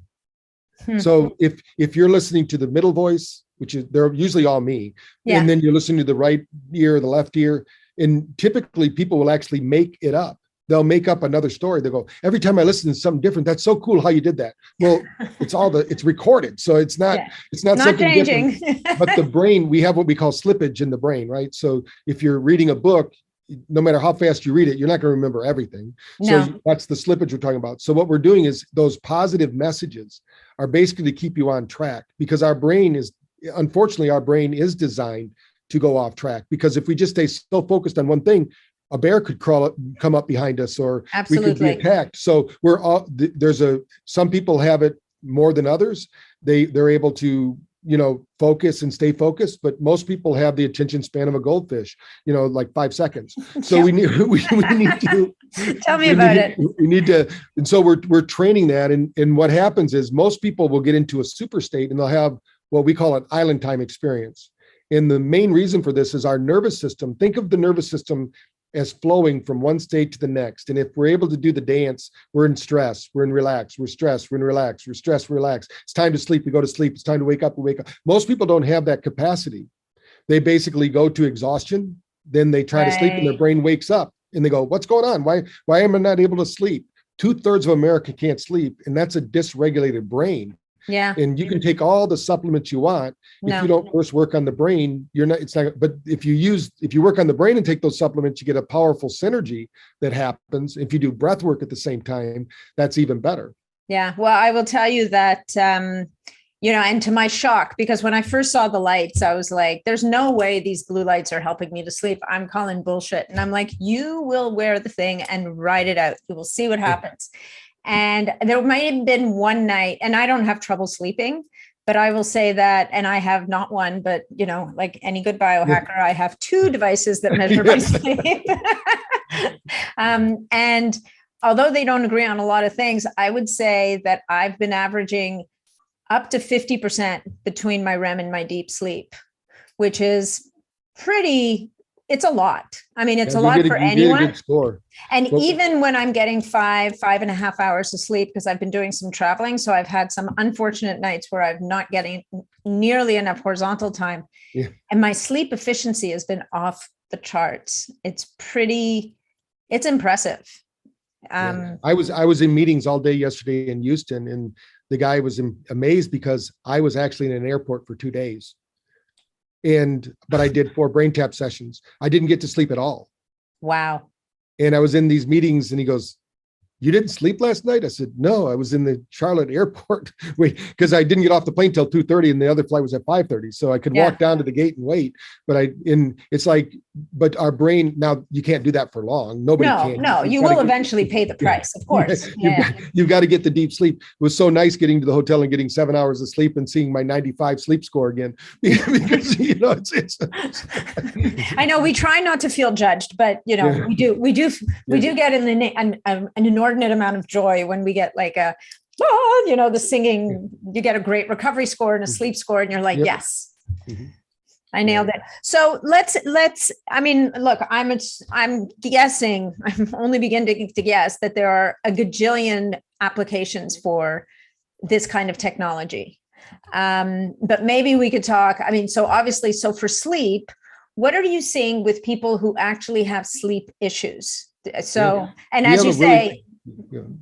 So if you're listening to the middle voice, which is, they're usually all me, and then you're listening to the right ear, the left ear, and typically people will actually make it up. They'll make up another story. They go, every time I listen to something different, that's so cool how you did that. Well, it's recorded. So it's not something changing. different. But the brain, we have what we call slippage in the brain, right? So if you're reading a book, no matter how fast you read it, you're not going to remember everything. So that's the slippage we're talking about. So what we're doing is those positive messages are basically to keep you on track, because unfortunately, our brain is designed to go off track, because if we just stay so focused on one thing, a bear could come up behind us, or we could be attacked. So some people have it more than others. They're able to, focus and stay focused, but most people have the attention span of a goldfish, like 5 seconds. So we need to tell me about it. We need to, and so we're training that. And what happens is most people will get into a super state and they'll have what we call an island time experience. And the main reason for this is our nervous system. Think of the nervous system as flowing from one state to the next. And if we're able to do the dance, we're in stress, we're in relax, we're stressed, we're in relax, we're stressed, relax. It's time to sleep, we go to sleep. It's time to wake up, we wake up. Most people don't have that capacity. They basically go to exhaustion, then they try to sleep and their brain wakes up and they go, what's going on? Why am I not able to sleep? 2/3 of America can't sleep, and that's a dysregulated brain. Yeah. And you can take all the supplements you want. If you don't first work on the brain, but if you work on the brain and take those supplements, you get a powerful synergy that happens. If you do breath work at the same time, that's even better. Yeah. Well, I will tell you that, and to my shock, because when I first saw the lights, I was like, there's no way these blue lights are helping me to sleep. I'm calling bullshit. And I'm like, you will wear the thing and ride it out. You will see what happens. And there might have been one night, and I don't have trouble sleeping, but I will say that, and I have not one, but like any good biohacker, I have 2 devices that measure my sleep. And although they don't agree on a lot of things, I would say that I've been averaging up to 50% between my REM and my deep sleep, which is it's a lot. I mean, it's a lot for anyone. Get a good score. And even when I'm getting 5.5 hours of sleep, because I've been doing some traveling, so I've had some unfortunate nights where I'm not getting nearly enough horizontal time. Yeah. And my sleep efficiency has been off the charts. It's impressive. I was in meetings all day yesterday in Houston, and the guy was amazed because I was actually in an airport for 2 days. But I did 4 BrainTap sessions. I didn't get to sleep at all. Wow. And I was in these meetings and he goes, you didn't sleep last night? I said, no, I was in the Charlotte airport because I didn't get off the plane till 2:30 and the other flight was at 5:30. So I could walk down to the gate and wait. But it's like, but our brain, now you can't do that for long. Nobody can. No, you will eventually pay the price, of course. You've got to get the deep sleep. It was so nice getting to the hotel and getting 7 hours of sleep and seeing my 95 sleep score again. Because, it's I know we try not to feel judged, but we do get an inordinate amount of joy when we get like the singing. You get a great recovery score and a sleep score, and you're like, yes, I nailed it. So let's. I mean, look, I'm guessing. I'm only beginning to guess that there are a gajillion applications for this kind of technology. But maybe we could talk. I mean, so obviously, so for sleep, what are you seeing with people who actually have sleep issues? So, and as you say,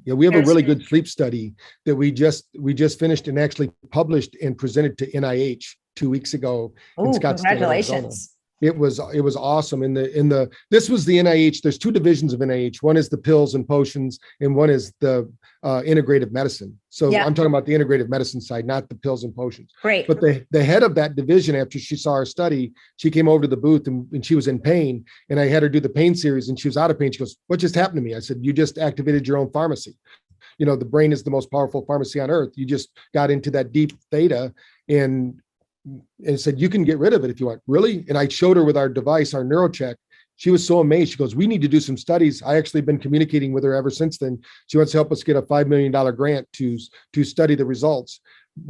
we have a really good sleep study that we just finished and actually published and presented to NIH 2 weeks ago in Scottsdale, Arizona. Congratulations. It was awesome. This was the NIH. There's two divisions of NIH. One is the pills and potions, and one is the integrative medicine. So I'm talking about the integrative medicine side, not the pills and potions. Great. But the head of that division, after she saw our study, she came over to the booth and she was in pain. And I had her do the pain series, and she was out of pain. She goes, "What just happened to me?" I said, "You just activated your own pharmacy. You know, the brain is the most powerful pharmacy on earth. You just got into that deep theta and said, you can get rid of it if you want." "Really?" And I showed her with our device, our NeuroCheck. She was so amazed. She goes, "We need to do some studies." I actually been communicating with her ever since then. She wants to help us get a $5 million grant to study the results,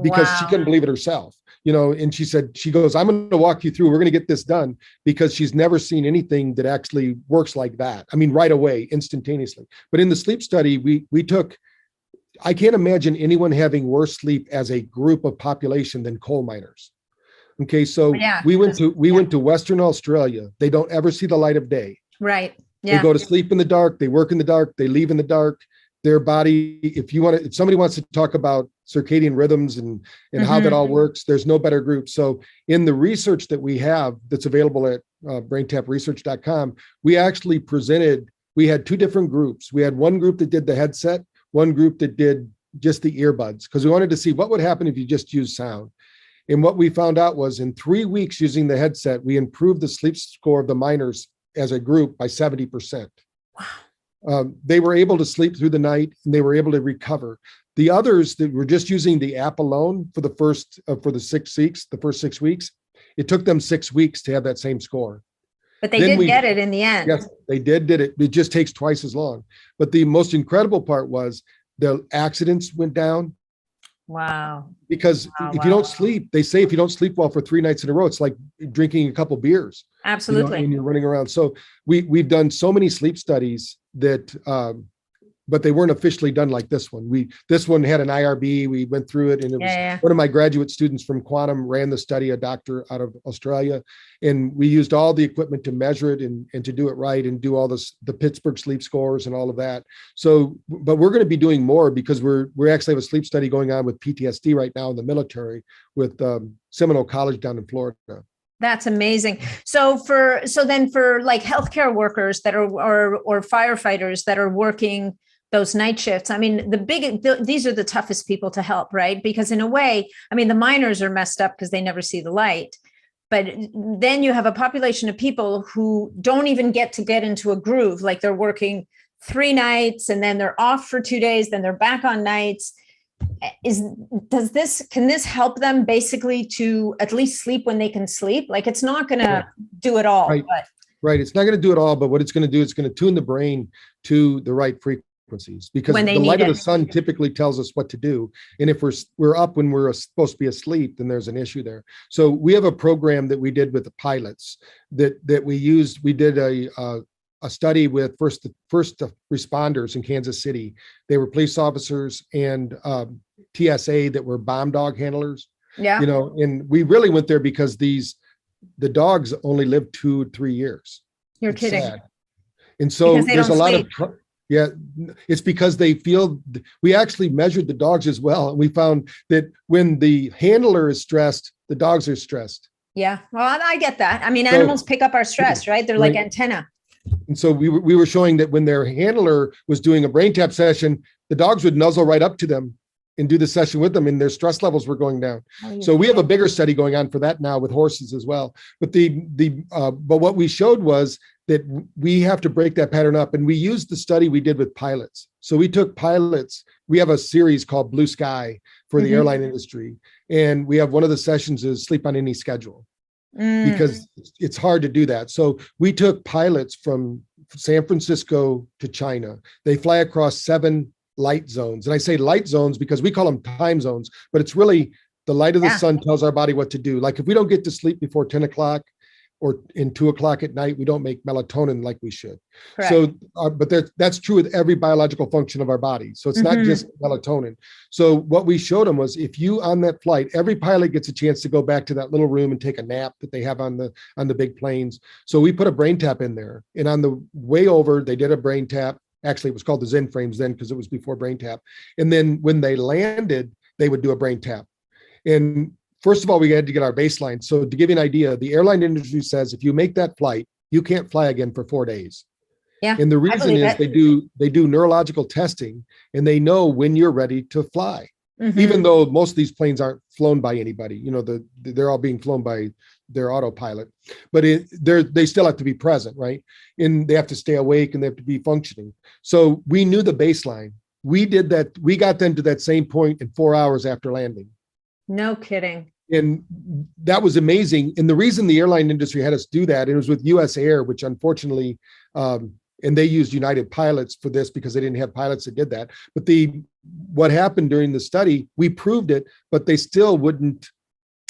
because she couldn't believe it herself. You know, and she goes, "I'm going to walk you through. We're going to get this done," because she's never seen anything that actually works like that. I mean, right away, instantaneously. But in the sleep study, I can't imagine anyone having worse sleep as a group of population than coal miners. Okay, so we went to Western Australia. They don't ever see the light of day. Right. Yeah. They go to sleep in the dark. They work in the dark. They leave in the dark. Their body, if somebody wants to talk about circadian rhythms and how that all works, there's no better group. So in the research that we have that's available at braintapresearch.com, we actually we had two different groups. We had one group that did the headset, one group that did just the earbuds, because we wanted to see what would happen if you just use sound. And what we found out was in 3 weeks using the headset, we improved the sleep score of the miners as a group by 70%. Wow. They were able to sleep through the night and they were able to recover. The others that were just using the app alone for the first 6 weeks, it took them 6 weeks to have that same score. But they did get it in the end. Yes, they did it. It just takes twice as long. But the most incredible part was the accidents went down. Wow. Because if you don't sleep, they say if you don't sleep well for 3 nights in a row, it's like drinking a couple beers. Absolutely. And you're running around. So we've done so many sleep studies that, but they weren't officially done like this one. This one had an IRB. We went through it, and it was one of my graduate students from Quantum ran the study, a doctor out of Australia, and we used all the equipment to measure it and to do it right and do all the Pittsburgh sleep scores and all of that. So, but we're going to be doing more, because we actually have a sleep study going on with PTSD right now in the military with Seminole College down in Florida. That's amazing. So then for like healthcare workers that are or firefighters that are working those night shifts, I mean, these are the toughest people to help, right? Because in a way, I mean, the miners are messed up because they never see the light. But then you have a population of people who don't even get into a groove. Like they're working 3 nights and then they're off for 2 days, then they're back on nights. Can this help them basically to at least sleep when they can sleep? Like it's not going to do it all. Right. It's not going to do it all, but what it's going to do, it's going to tune the brain to the right frequencies, because the light of the sun typically tells us what to do. And if we're up when we're supposed to be asleep, then there's an issue there. So we have a program that we did with the pilots that we used. We did a study with first responders in Kansas City. They were police officers and TSA that were bomb dog handlers. Yeah. You know, and we really went there because the dogs only live 2-3 years. You're kidding. Sad. And so there's a lot of it's because they feel. We actually measured the dogs as well, and we found that when the handler is stressed, the dogs are stressed. Yeah, well, I get that. I mean, animals pick up our stress, right? They're like antenna. And so we were showing that when their handler was doing a BrainTap session, the dogs would nuzzle right up to them and do the session with them, and their stress levels were going down. So we have a bigger study going on for that now with horses as well. But but what we showed was that we have to break that pattern up, and we used the study we did with pilots. So we took pilots. We have a series called Blue Sky for the airline industry, and we have one of the sessions is sleep on any schedule. Because it's hard to do that. So we took pilots from San Francisco to China. They fly across 7 light zones. And I say light zones because we call them time zones, but it's really the light of the sun tells our body what to do. Like if we don't get to sleep before 10 o'clock or in 2 o'clock at night, we don't make melatonin like we should. Correct. So, but that's true with every biological function of our body. So it's not just melatonin. So what we showed them was, if you on that flight, every pilot gets a chance to go back to that little room and take a nap that they have on the big planes. So we put a BrainTap in there, and on the way over, they did a BrainTap. Actually, it was called the Zen frames then, because it was before BrainTap. And then when they landed, they would do a BrainTap. And first of all, we had to get our baseline. So to give you an idea, the airline industry says if you make that flight, you can't fly again for 4 days. Yeah. And the reason is they do neurological testing, and they know when you're ready to fly. Even though most of these planes aren't flown by anybody, they're all being flown by their autopilot, but they still have to be present, right? And they have to stay awake, and they have to be functioning. So we knew the baseline. We did that. We got them to that same point in 4 hours after landing. No kidding. And that was amazing. And the reason the airline industry had us do that, it was with US Air, which unfortunately, and they used United pilots for this because they didn't have pilots that did that. But what happened during the study, we proved it, but they still wouldn't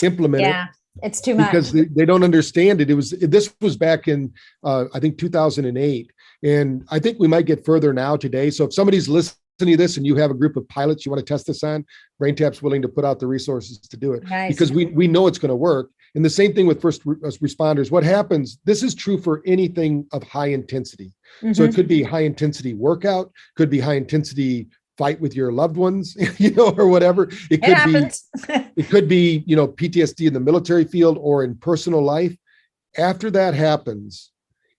implement it. Yeah, it's too much. Because they don't understand it. This was back in, I think, 2008. And I think we might get further now today. So if somebody's listening to this and you have a group of pilots you want to test this on, BrainTap's willing to put out the resources to do it. Nice. Because we know it's going to work. And the same thing with first responders. What happens, this is true for anything of high intensity. So it could be high intensity workout, could be high intensity fight with your loved ones, or whatever. It could be, PTSD in the military field or in personal life. After that happens,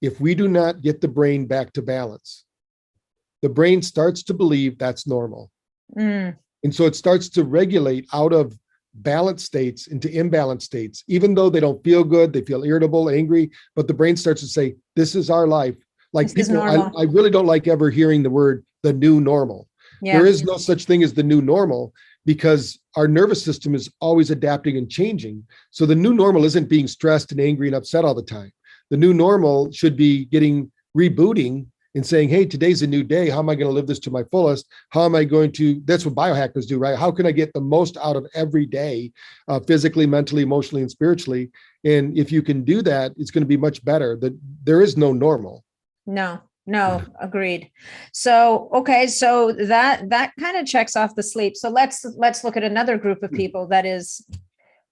if we do not get the brain back to balance, the brain starts to believe that's normal. And so it starts to regulate out of balanced states into imbalanced states. Even though they don't feel good, they feel irritable, angry, but the brain starts to say, this is our life. Like people, I really don't like ever hearing the word the new normal. Yeah. There is no such thing as the new normal, because our nervous system is always adapting and changing. So the new normal isn't being stressed and angry and upset all the time. The new normal should be rebooting and saying, hey, today's a new day. How am I going to live this to my fullest? How am I going to, that's what biohackers do, right? How can I get the most out of every day, physically, mentally, emotionally, and spiritually? And if you can do that, it's going to be much better. There is no normal. No, agreed. So, okay. So that kind of checks off the sleep. So let's look at another group of people that is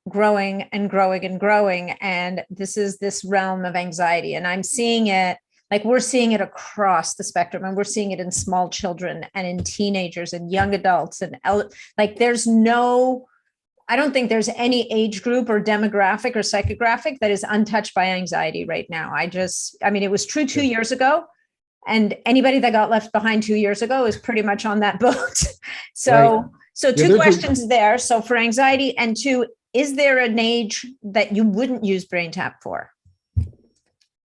growing and growing and growing. And this is this realm of anxiety. And I'm seeing it, like we're seeing it across the spectrum, and we're seeing it in small children and in teenagers and young adults. And like, I don't think there's any age group or demographic or psychographic that is untouched by anxiety right now. It was true 2 years ago, and anybody that got left behind 2 years ago is pretty much on that boat. So two questions there. So for anxiety, and two, is there an age that you wouldn't use BrainTap for?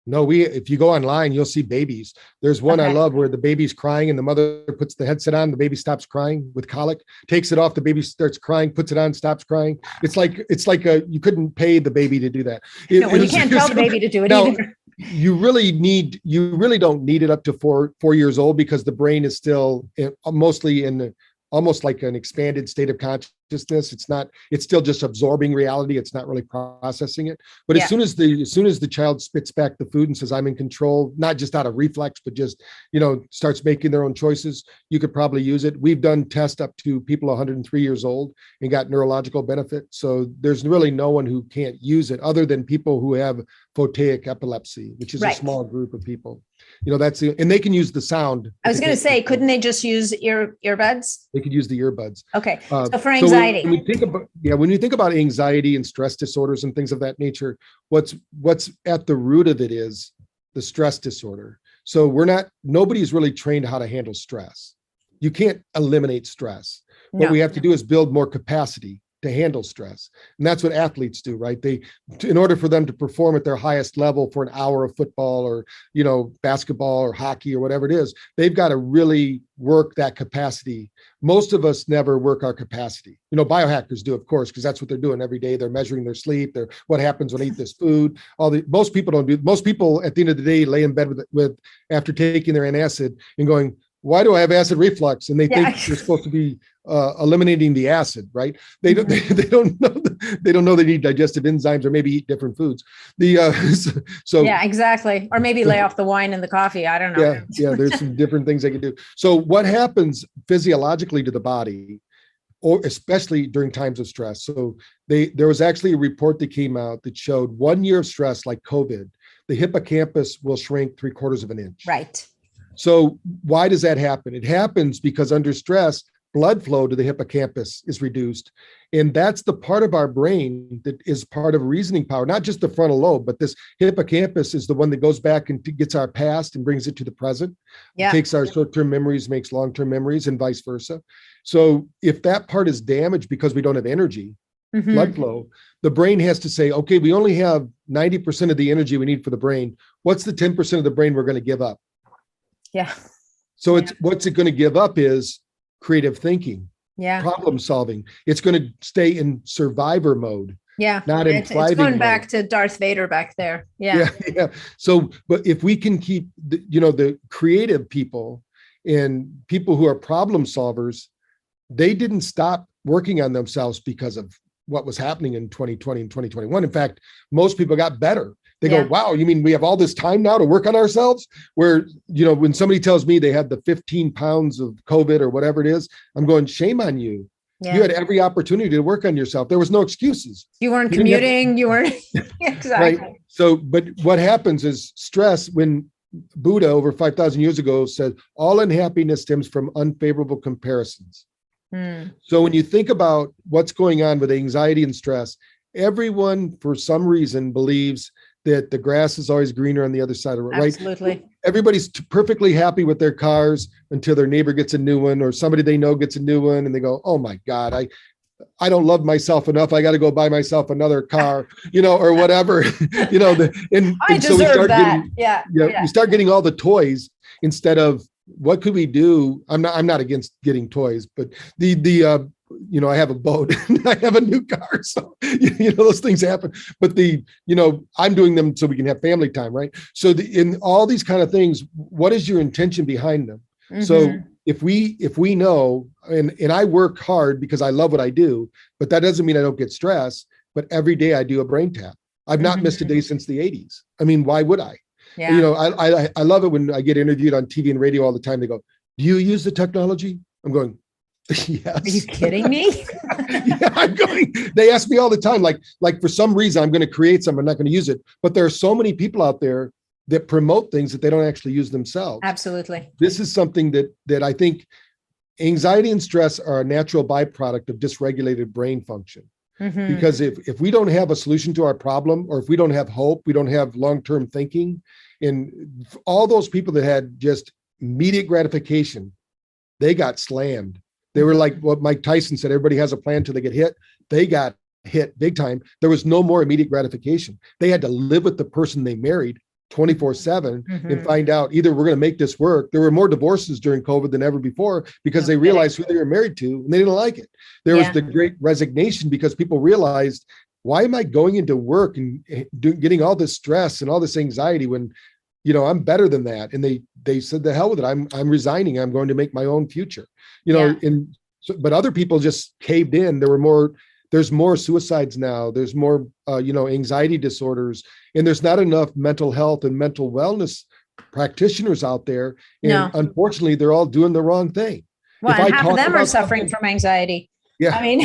No, if you go online, you'll see babies. There's one I love where the baby's crying and the mother puts the headset on, the baby stops crying with colic, takes it off, the baby starts crying, puts it on, stops crying. It's like you couldn't pay the baby to do that. You can't tell the baby to do it either. You really don't need it up to 4 years old, because the brain is still mostly in almost like an expanded state of consciousness. It's still just absorbing reality. It's not really processing it. But as soon as the child spits back the food and says, I'm in control, not just out of reflex, but just, starts making their own choices, you could probably use it. We've done tests up to people 103 years old and got neurological benefit. So there's really no one who can't use it, other than people who have photic epilepsy, which is a small group of people. And they can use the sound. I was going to say, couldn't they just use earbuds? They could use the earbuds. Okay. So for anxiety. So when you think about anxiety and stress disorders and things of that nature, what's at the root of it is the stress disorder. So nobody's really trained how to handle stress. You can't eliminate stress. What we have to do is build more capacity to handle stress. And that's what athletes do, right? In order for them to perform at their highest level for an hour of football or, basketball or hockey or whatever it is, they've got to really work that capacity. Most of us never work our capacity. Biohackers do, of course, because that's what they're doing every day. They're measuring their sleep, what happens when they eat this food. Most people don't do. Most people at the end of the day lay in bed with after taking their antacid and going, why do I have acid reflux? And they think they're supposed to be eliminating the acid, right? They don't they don't know they need digestive enzymes or maybe eat different foods. So yeah, exactly. Or maybe lay off the wine and the coffee. I don't know. Yeah, there's some different things they can do. So what happens physiologically to the body, or especially during times of stress? So there was actually a report that came out that showed 1 year of stress, like COVID, the hippocampus will shrink 3/4 of an inch. Right. So why does that happen? It happens because under stress, blood flow to the hippocampus is reduced. And that's the part of our brain that is part of reasoning power, not just the frontal lobe, but this hippocampus is the one that goes back and gets our past and brings it to the present. Yeah. It takes our short-term memories, makes long-term memories, and vice versa. So if that part is damaged because we don't have energy, blood flow, the brain has to say, okay, we only have 90% of the energy we need for the brain. What's the 10% of the brain we're going to give up? Yeah. So what's it going to give up is creative thinking, Yeah. problem solving. It's going to stay in survivor mode. Yeah. Not in it's thriving going mode. back to Darth Vader back there. Yeah. Yeah. So, but if we can keep the creative people and people who are problem solvers, they didn't stop working on themselves because of what was happening in 2020 and 2021. In fact, most people got better. They go, wow, you mean we have all this time now to work on ourselves? Where, when somebody tells me they had the 15 pounds of COVID or whatever it is, I'm going, shame on you. Yeah. You had every opportunity to work on yourself. There was no excuses. You weren't commuting. You weren't. Exactly. Right. So, but what happens is stress, when Buddha over 5,000 years ago said, all unhappiness stems from unfavorable comparisons. So when you think about what's going on with anxiety and stress, everyone for some reason believes that the grass is always greener on the other side of the road, right? Absolutely. Everybody's perfectly happy with their cars until their neighbor gets a new one or somebody they know gets a new one. And they go, oh my God, I don't love myself enough. I got to go buy myself another car, or whatever, and I so deserve that. Yeah. We start getting all the toys instead of what could we do? I'm not against getting toys, but I have a boat, I have a new car. So, those things happen, but I'm doing them so we can have family time. Right. So in all these kind of things, what is your intention behind them? So if we know, and I work hard because I love what I do, but that doesn't mean I don't get stressed, but every day I do a BrainTap. I've not missed a day since the 80s. I mean, why would I? Yeah. I love it when I get interviewed on TV and radio all the time. They go, do you use the technology? I'm going, yes. Are you kidding me? Yeah, I'm going. They ask me all the time, like for some reason I'm going to create something, I'm not going to use it. But there are so many people out there that promote things that they don't actually use themselves. Absolutely. This is something that I think anxiety and stress are a natural byproduct of dysregulated brain function. Because if we don't have a solution to our problem, or if we don't have hope, we don't have long-term thinking, and all those people that had just immediate gratification, they got slammed. They were like what Mike Tyson said, everybody has a plan till they get hit. They got hit big time. There was no more immediate gratification. They had to live with the person they married 24/7 and find out either we're going to make this work. There were more divorces during COVID than ever before because they realized who they were married to and they didn't like it. There was the great resignation because people realized, why am I going into work and getting all this stress and all this anxiety when, I'm better than that? And they said, the hell with it. I'm resigning. I'm going to make my own future, but other people just caved in. There's more suicides now. There's more, anxiety disorders, and there's not enough mental health and mental wellness practitioners out there. And unfortunately, they're all doing the wrong thing. Well, and half of them are suffering from anxiety. Yeah. I mean,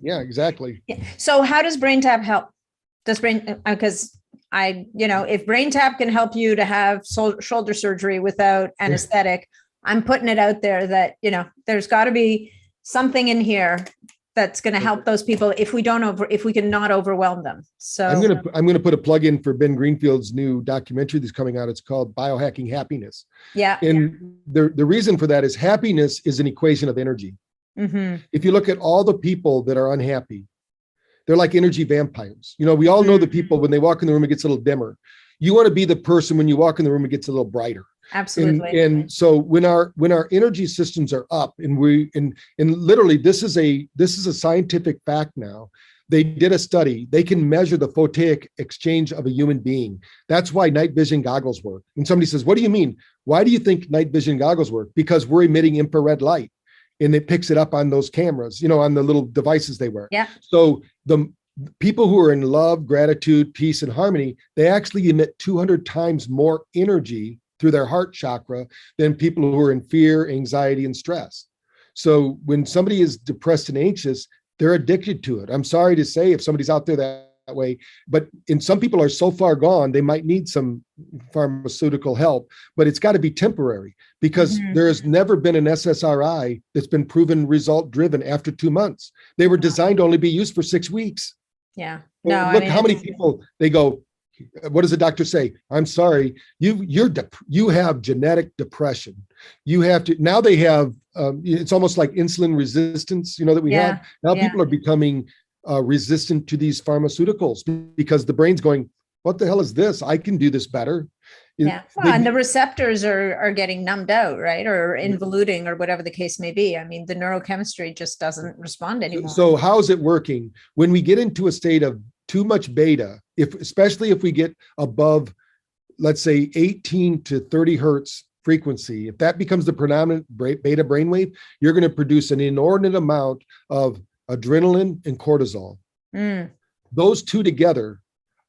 yeah, exactly. So how does BrainTap help? Because if BrainTap can help you to have shoulder surgery without anesthetic, I'm putting it out there that, there's got to be something in here that's going to help those people if we can not overwhelm them. So I'm going to put a plug in for Ben Greenfield's new documentary that's coming out. It's called Biohacking Happiness. Yeah. And the reason for that is happiness is an equation of energy. If you look at all the people that are unhappy, they're like energy vampires. We all know the people when they walk in the room, it gets a little dimmer. You want to be the person when you walk in the room, it gets a little brighter. Absolutely. And so when our energy systems are up, and literally this is a scientific fact now. They did a study. They can measure the photic exchange of a human being. That's why night vision goggles work. And somebody says, what do you mean? Why do you think night vision goggles work? Because we're emitting infrared light. and it picks it up on those cameras, on the little devices they wear. Yeah. So the people who are in love, gratitude, peace, and harmony, they actually emit 200 times more energy through their heart chakra than people who are in fear, anxiety, and stress. So when somebody is depressed and anxious, they're addicted to it. I'm sorry to say if somebody's out there that way, but some people are so far gone, they might need some pharmaceutical help, but it's got to be temporary, because there has never been an SSRI that's been proven result driven after 2 months. They were designed to only be used for 6 weeks. Yeah. No, look how many people they go, what does the doctor say? I'm sorry, you have genetic depression. You have to, now they have, it's almost like insulin resistance, that we have. Now people are becoming resistant to these pharmaceuticals because the brain's going, what the hell is this? I can do this better. Yeah. Well, and the receptors are getting numbed out, right? Or involuting, or whatever the case may be. I mean, the neurochemistry just doesn't respond anymore. So how is it working? When we get into a state of too much beta, especially if we get above, let's say 18 to 30 hertz frequency, if that becomes the predominant beta brainwave, you're going to produce an inordinate amount of adrenaline and cortisol. Those two together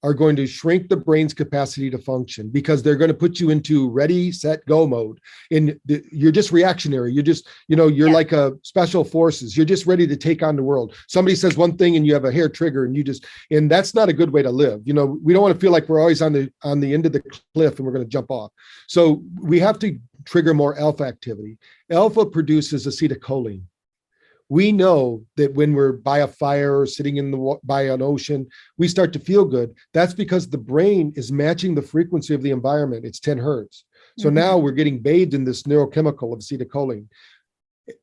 are going to shrink the brain's capacity to function, because they're going to put you into ready, set, go mode. And you're just reactionary. You're just, you're like a special forces. You're just ready to take on the world. Somebody says one thing and you have a hair trigger and that's not a good way to live. We don't want to feel like we're always on the end of the cliff and we're going to jump off. So we have to trigger more alpha activity. Alpha produces acetylcholine. We know that when we're by a fire or sitting by an ocean, we start to feel good. That's because the brain is matching the frequency of the environment. It's 10 hertz. So now we're getting bathed in this neurochemical of acetylcholine.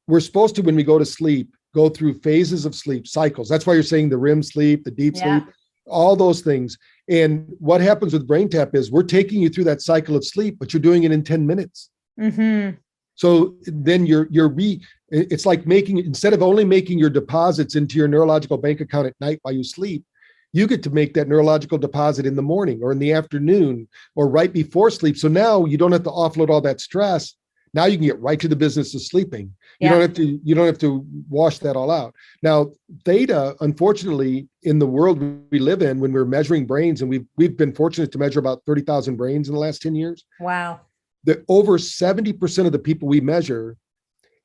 We're supposed to, when we go to sleep, go through phases of sleep cycles. That's why you're saying the REM sleep, the deep sleep, all those things. And what happens with BrainTap is we're taking you through that cycle of sleep, but you're doing it in 10 minutes. So then it's like instead of only making your deposits into your neurological bank account at night while you sleep, you get to make that neurological deposit in the morning or in the afternoon or right before sleep. So now you don't have to offload all that stress. Now you can get right to the business of sleeping. You don't have to wash that all out. Now, theta, unfortunately, in the world we live in, when we're measuring brains, and we've been fortunate to measure about 30,000 brains in the last 10 years. Wow. That over 70% of the people we measure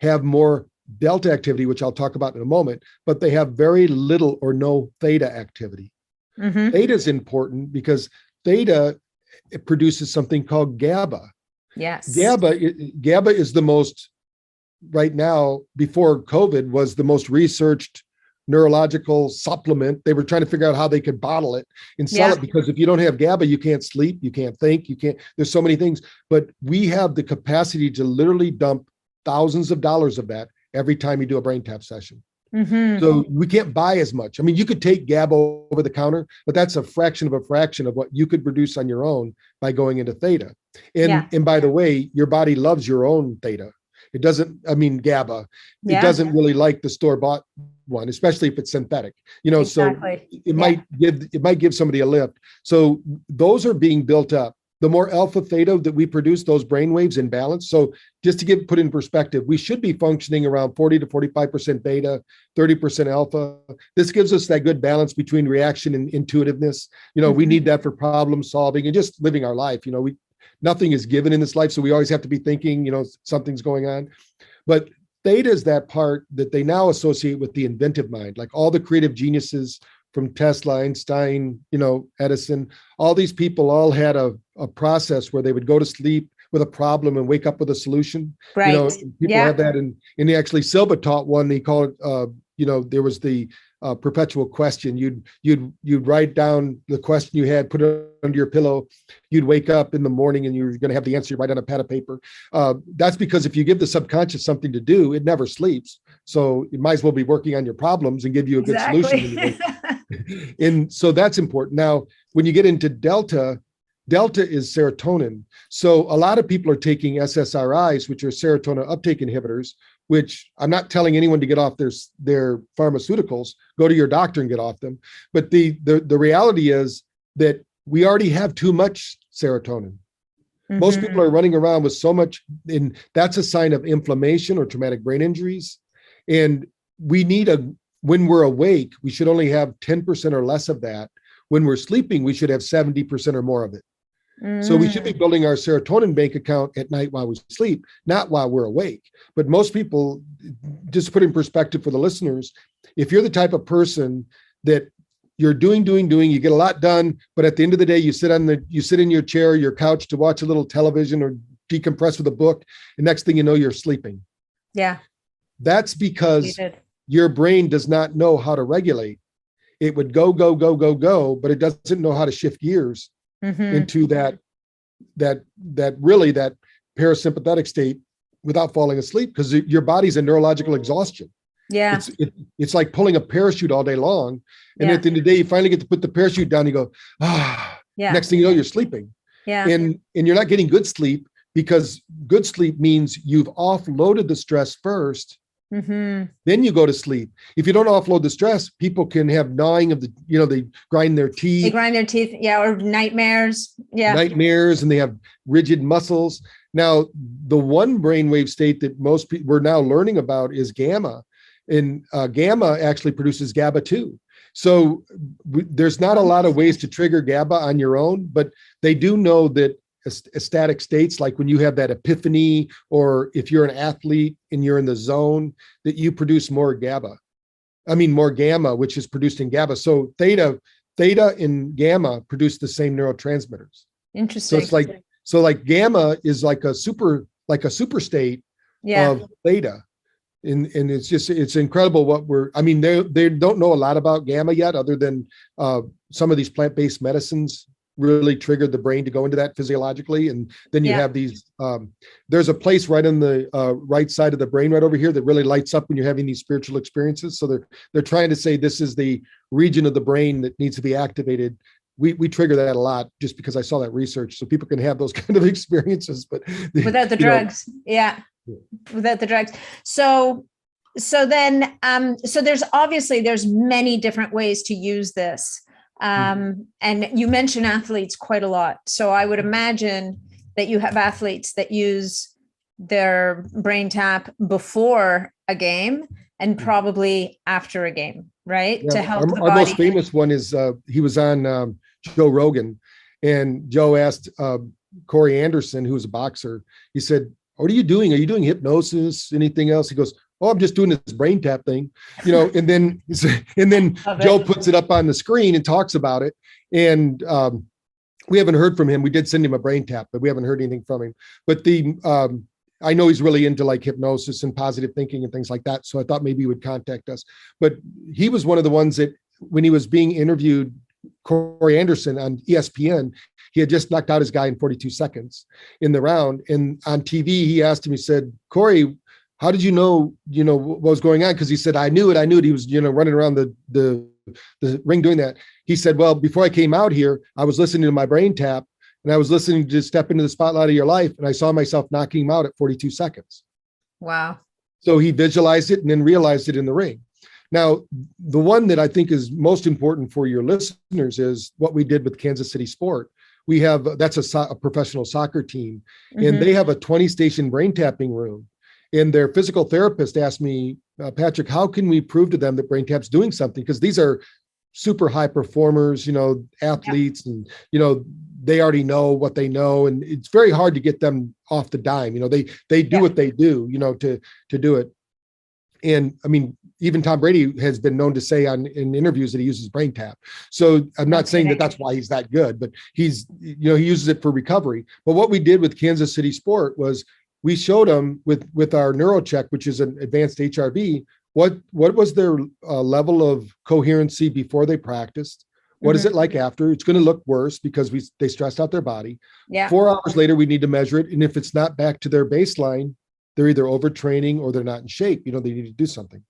have more delta activity, which I'll talk about in a moment, but they have very little or no theta activity. Theta is important because theta produces something called GABA. Yes. GABA is the most, right now, before COVID, was the most researched neurological supplement. They were trying to figure out how they could bottle it and sell it, because if you don't have GABA, you can't sleep, you can't think, there's so many things. But we have the capacity to literally dump thousands of dollars of that every time you do a BrainTap session. So we can't buy as much. I mean, you could take GABA over the counter, but that's a fraction of what you could produce on your own by going into theta. And by the way, your body loves your own theta. It doesn't, GABA, it doesn't really like the store-bought one, especially if it's synthetic, exactly. So it might give somebody a lift. So those are being built up. The more alpha theta that we produce, those brain waves in balance. So just to put in perspective, we should be functioning around 40 to 45% beta, 30% alpha. This gives us that good balance between reaction and intuitiveness. We need that for problem solving and just living our life. Nothing is given in this life, so we always have to be thinking, something's going on. But theta is that part that they now associate with the inventive mind, like all the creative geniuses from Tesla, Einstein, Edison. All these people all had a process where they would go to sleep with a problem and wake up with a solution. Right. People have that, and actually Silva taught one. He called it, there was the perpetual question. You'd write down the question you had, put it under your pillow. You'd wake up in the morning and you're going to have the answer right on a pad of paper. That's because if you give the subconscious something to do, it never sleeps. So you might as well be working on your problems and give you a good solution. And so that's important. Now, when you get into delta is serotonin. So a lot of people are taking SSRIs, which are serotonin uptake inhibitors, which I'm not telling anyone to get off their pharmaceuticals. Go to your doctor and get off them. But the reality is that we already have too much serotonin. Most people are running around with so much, and that's a sign of inflammation or traumatic brain injuries. And we need when we're awake, we should only have 10% or less of that. When we're sleeping, we should have 70% or more of it. So we should be building our serotonin bank account at night while we sleep, not while we're awake. But most people, just put in perspective for the listeners, if you're the type of person that you're doing, you get a lot done, but at the end of the day, you sit in your chair, your couch to watch a little television or decompress with a book, and next thing you know, you're sleeping. Yeah. That's because your brain does not know how to regulate. It would go, but it doesn't know how to shift gears into that parasympathetic state without falling asleep, because your body's in neurological exhaustion. Yeah. It's like pulling a parachute all day long. And at the end of the day, you finally get to put the parachute down. You go, next thing you know, you're sleeping. Yeah. And you're not getting good sleep, because good sleep means you've offloaded the stress first. Then you go to sleep. If you don't offload the stress, people can have gnawing of they grind their teeth. They grind their teeth. Yeah. Or nightmares. Yeah. Nightmares, and they have rigid muscles. Now, the one brainwave state that most people we're now learning about is gamma. And gamma actually produces GABA too. So there's not a lot of ways to trigger GABA on your own, but they do know that ecstatic states, like when you have that epiphany, or if you're an athlete and you're in the zone, that you produce more GABA. More gamma, which is produced in GABA. So theta and gamma produce the same neurotransmitters. Interesting. So it's like gamma is like a super state of theta. And it's incredible they don't know a lot about gamma yet, other than some of these plant-based medicines really triggered the brain to go into that physiologically. And then you have these, there's a place right on the right side of the brain right over here that really lights up when you're having these spiritual experiences. So they're trying to say this is the region of the brain that needs to be activated. We trigger that a lot, just because I saw that research, so people can have those kind of experiences, but without the drugs. Without the drugs. So then there's many different ways to use this. And you mentioned athletes quite a lot. So I would imagine that you have athletes that use their BrainTap before a game and probably after a game, right? Yeah, to help the our body. most famous one is he was on Joe Rogan, and Joe asked Corey Anderson, who was a boxer, he said, "What are you doing? Are you doing hypnosis? Anything else?" He goes, "Oh, I'm just doing this BrainTap thing," and then Joe puts it up on the screen and talks about it. And we haven't heard from him. We did send him a BrainTap, but we haven't heard anything from him. But I know he's really into like hypnosis and positive thinking and things like that. So I thought maybe he would contact us. But he was one of the ones that, when he was being interviewed, Corey Anderson on ESPN, he had just knocked out his guy in 42 seconds in the round. And on TV, he asked him, he said, "Corey, how did you know what was going on?" Because he said, I knew it. He was, running around the ring doing that. He said, "Well, before I came out here, I was listening to my BrainTap, and I was listening to Step Into the Spotlight of Your Life, and I saw myself knocking him out at 42 seconds. Wow. So he visualized it and then realized it in the ring. Now, the one that I think is most important for your listeners is what we did with Kansas City Sport. That's a professional soccer team, and they have a 20-station brain tapping room. And their physical therapist asked me, "Patrick, how can we prove to them that BrainTap's doing something?" Because these are super high performers, athletes, and, they already know what they know. And it's very hard to get them off the dime. They do what they do, to do it. And even Tom Brady has been known to say in interviews that he uses BrainTap. So I'm not saying that that's why he's that good, but he uses it for recovery. But what we did with Kansas City Sport was we showed them with our NeuroCheck, which is an advanced HRV, what was their level of coherency before they practiced. What is it like after? It's going to look worse because they stressed out their body. Yeah. 4 hours later, we need to measure it. And if it's not back to their baseline, they're either overtraining or they're not in shape. They need to do something.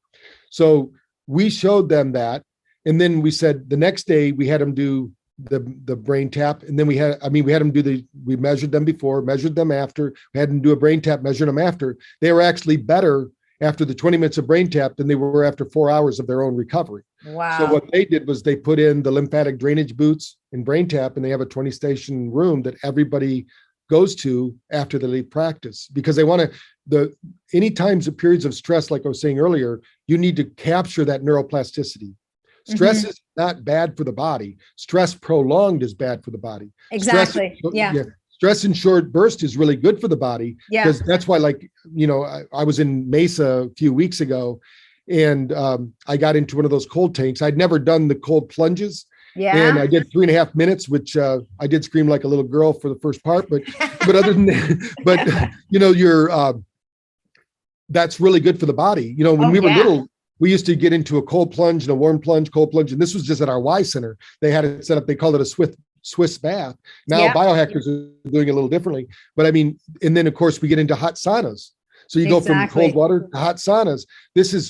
So we showed them that. And then we said the next day we had them do the BrainTap. And then we had them we measured them before, measured them after, we had them do a BrainTap, measured them after. They were actually better after the 20 minutes of BrainTap than they were after 4 hours of their own recovery. Wow. So what they did was they put in the lymphatic drainage boots in BrainTap, and they have a 20-station room that everybody goes to after they leave practice, because they want to, any times of periods of stress, like I was saying earlier, you need to capture that neuroplasticity. Stress is not bad for the body. Stress prolonged is bad for the body. Exactly. Stress in short burst is really good for the body, because that's why, like, I was in Mesa a few weeks ago, and I got into one of those cold tanks. I'd never done the cold plunges. And I did 3.5 minutes, which I did scream like a little girl for the first part, but other than that, that's really good for the body. When we were little, we used to get into a cold plunge and a warm plunge, cold plunge. And this was just at our Y Center. They had it set up. They called it a Swiss bath. Now biohackers are doing it a little differently. But I mean, and then of course we get into hot saunas. So you go from cold water to hot saunas.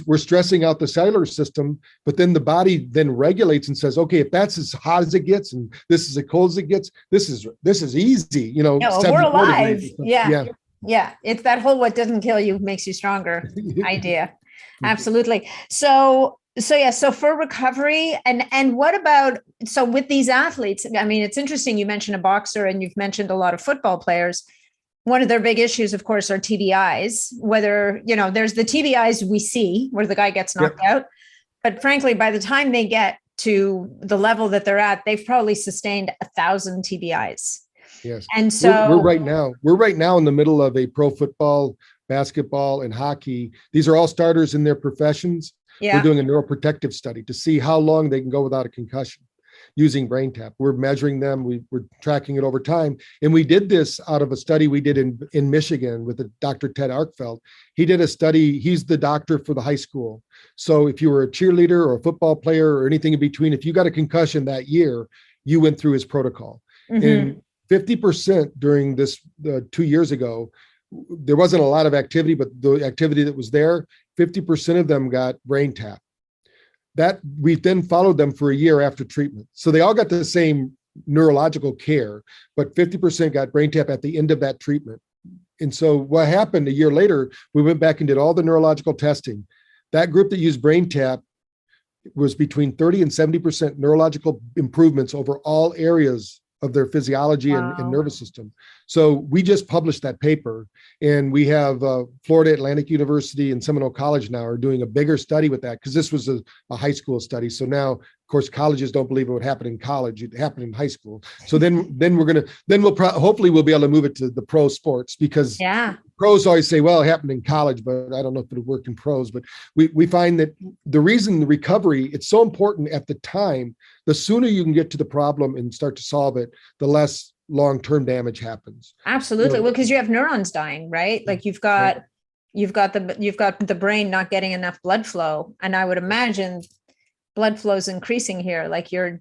We're stressing out the cellular system, but then the body then regulates and says, okay, if that's as hot as it gets and this is as cold as it gets, this is easy. We're alive. Yeah. It's that whole what doesn't kill you makes you stronger idea. Absolutely. So for recovery and what about, so with these athletes, I mean, it's interesting. You mentioned a boxer and you've mentioned a lot of football players. One of their big issues, of course, are TBIs, whether, there's the TBIs we see where the guy gets knocked out. But frankly, by the time they get to the level that they're at, they've probably sustained 1,000 TBIs. Yes. And so we're right now in the middle of a pro football, basketball, and hockey. These are all starters in their professions. We're doing a neuroprotective study to see how long they can go without a concussion using BrainTap. We're measuring them. We're tracking it over time. And we did this out of a study we did in Michigan with Dr. Ted Arkfeld. He did a study. He's the doctor for the high school. So if you were a cheerleader or a football player or anything in between, if you got a concussion that year, you went through his protocol. And 50% during this 2 years ago, there wasn't a lot of activity, but the activity that was there, 50% of them got BrainTap. That we then followed them for a year after treatment. So they all got the same neurological care, but 50% got BrainTap at the end of that treatment. And so what happened a year later, we went back and did all the neurological testing. That group that used BrainTap was between 30 and 70% neurological improvements over all areas of their physiology and nervous system. So we just published that paper, and we have Florida Atlantic University and Seminole College now are doing a bigger study with that, because this was a high school study. So now, of course, colleges don't believe it would happen in college; it happened in high school. So then hopefully we'll be able to move it to the pro sports, because pros always say, well, it happened in college, but I don't know if it'll work in pros. But we find that the reason the recovery, it's so important at the time, the sooner you can get to the problem and start to solve it, the less long-term damage happens. Absolutely. Well, because you have neurons dying, right? Like you've got the brain not getting enough blood flow. And I would imagine blood flow is increasing here. Like you're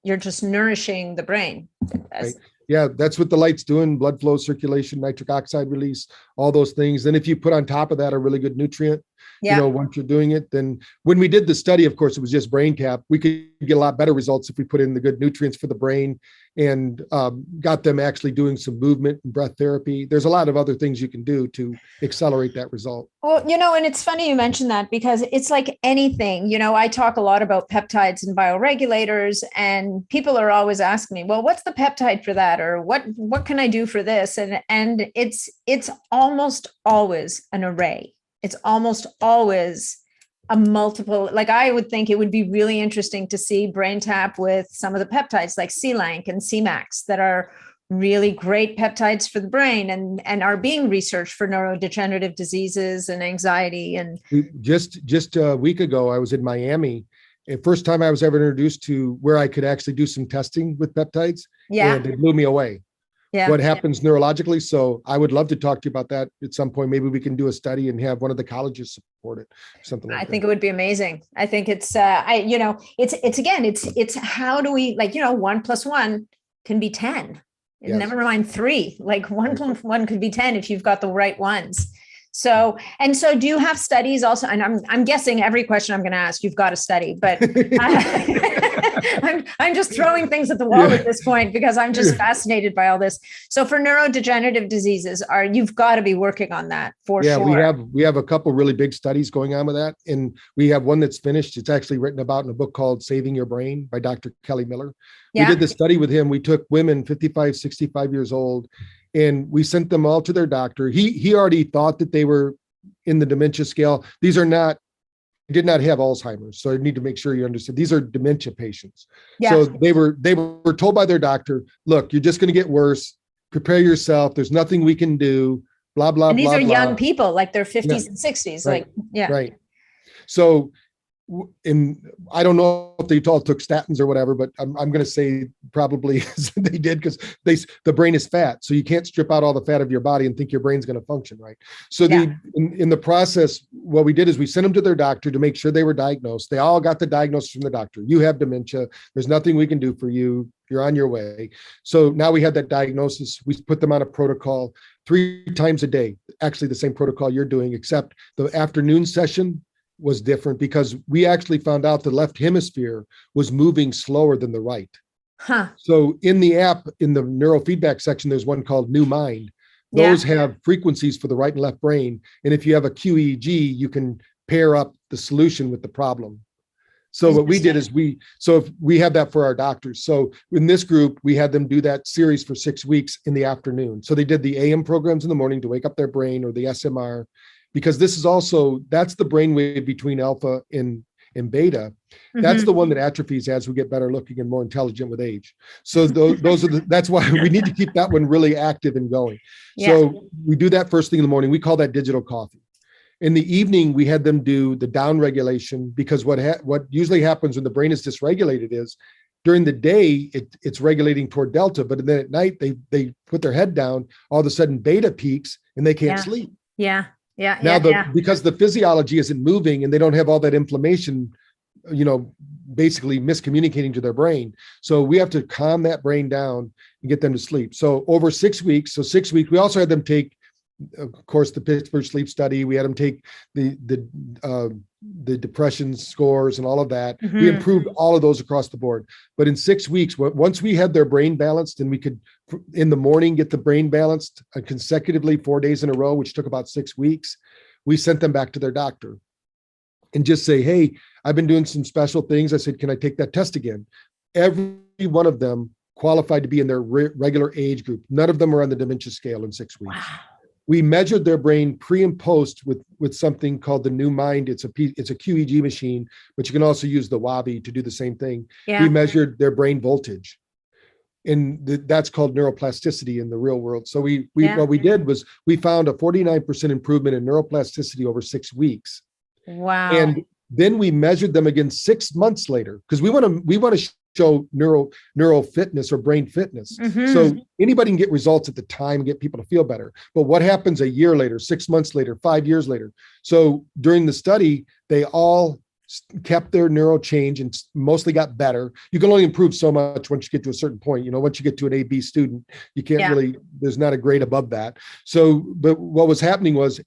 just nourishing the brain. Right. Yeah, that's what the light's doing: blood flow, circulation, nitric oxide release, all those things. Then if you put on top of that a really good nutrient, once you're doing it, then when we did the study, of course, it was just BrainTap. We could get a lot better results if we put in the good nutrients for the brain and got them actually doing some movement and breath therapy. There's a lot of other things you can do to accelerate that result. Well, and it's funny you mentioned that, because it's like anything, I talk a lot about peptides and bioregulators, and people are always asking me, well, what's the peptide for that? Or what can I do for this? And it's almost always an array. It's almost always a multiple. Like I would think it would be really interesting to see BrainTap with some of the peptides like C-Lank and C-Max that are really great peptides for the brain and are being researched for neurodegenerative diseases and anxiety. And just a week ago, I was in Miami. And first time I was ever introduced to where I could actually do some testing with peptides. And it blew me away. What happens neurologically. So I would love to talk to you about that at some point. Maybe we can do a study and have one of the colleges support it or something like that. I think it would be amazing. I think it's it's how do we 1 + 1 can be 10. Never mind 3, like 1 + 1 could be 10 if you've got the right ones. So do you have studies also? And I'm guessing every question I'm going to ask, you've got a study, but I'm just throwing things at the wall at this point because I'm just fascinated by all this. So for neurodegenerative diseases, you've got to be working on that for sure. We have a couple really big studies going on with that, and we have one that's finished. It's actually written about in a book called Saving Your Brain by Dr. Kelly Miller. We did this study with him. We took women 55, 65 years old, and we sent them all to their doctor. He already thought that they were in the dementia scale. These are not, did not have Alzheimer's. So I need to make sure you understand. These are dementia patients. Yeah. So they were told by their doctor, look, you're just going to get worse. Prepare yourself. There's nothing we can do. Blah, blah, and these blah, are blah. young people, like they're 50s and 60s. Right. Like, Right. So, I don't know if they all took statins or whatever, but I'm going to say probably they did, because the brain is fat. So you can't strip out all the fat of your body and think your brain's going to function right. So in the process, what we did is we sent them to their doctor to make sure they were diagnosed. They all got the diagnosis from the doctor. You have dementia. There's nothing we can do for you. You're on your way. So now we had that diagnosis. We put them on a protocol 3 times a day, actually the same protocol you're doing, except the afternoon session was different because we actually found out the left hemisphere was moving slower than the right. So in the app, in the neurofeedback section, there's one called New Mind. Those have frequencies for the right and left brain. And if you have a QEEG, you can pair up the solution with the problem. So what we did is if we have that for our doctors. So in this group, we had them do that series for 6 weeks in the afternoon. So they did the AM programs in the morning to wake up their brain, or the SMR, because this is also, that's the brainwave between alpha and beta. That's the one that atrophies as we get better looking and more intelligent with age. So those are that's why we need to keep that one really active and going. So we do that first thing in the morning. We call that digital coffee. In the evening, we had them do the down regulation, because what usually happens when the brain is dysregulated is during the day, it's regulating toward delta, but then at night they put their head down, all of a sudden beta peaks and they can't sleep. Because the physiology isn't moving and they don't have all that inflammation, basically miscommunicating to their brain. So we have to calm that brain down and get them to sleep. So over 6 weeks, we also had them take, of course, the Pittsburgh sleep study. We had them take the depression scores and all of that. We improved all of those across the board. But in 6 weeks, once we had their brain balanced, and we could, in the morning, get the brain balanced consecutively 4 days in a row, which took about 6 weeks, we sent them back to their doctor and just say, hey, I've been doing some special things. I said, can I take that test again? Every one of them qualified to be in their regular age group. None of them are on the dementia scale in 6 weeks. Wow. We measured their brain pre and post with something called the New Mind. It's a QEEG machine, but you can also use the Wabi to do the same thing. We measured their brain voltage, and that's called neuroplasticity in the real world. So what we did was we found a 49% improvement in neuroplasticity over 6 weeks. Wow. And then we measured them again 6 months later, because we want to show neural fitness or brain fitness. So anybody can get results at the time and get people to feel better. But what happens a year later, 6 months later, 5 years later? So during the study, they all kept their neural change and mostly got better. You can only improve so much once you get to a certain point. Once you get to an AB student, you can't really, there's not a grade above that. So, but what was happening was,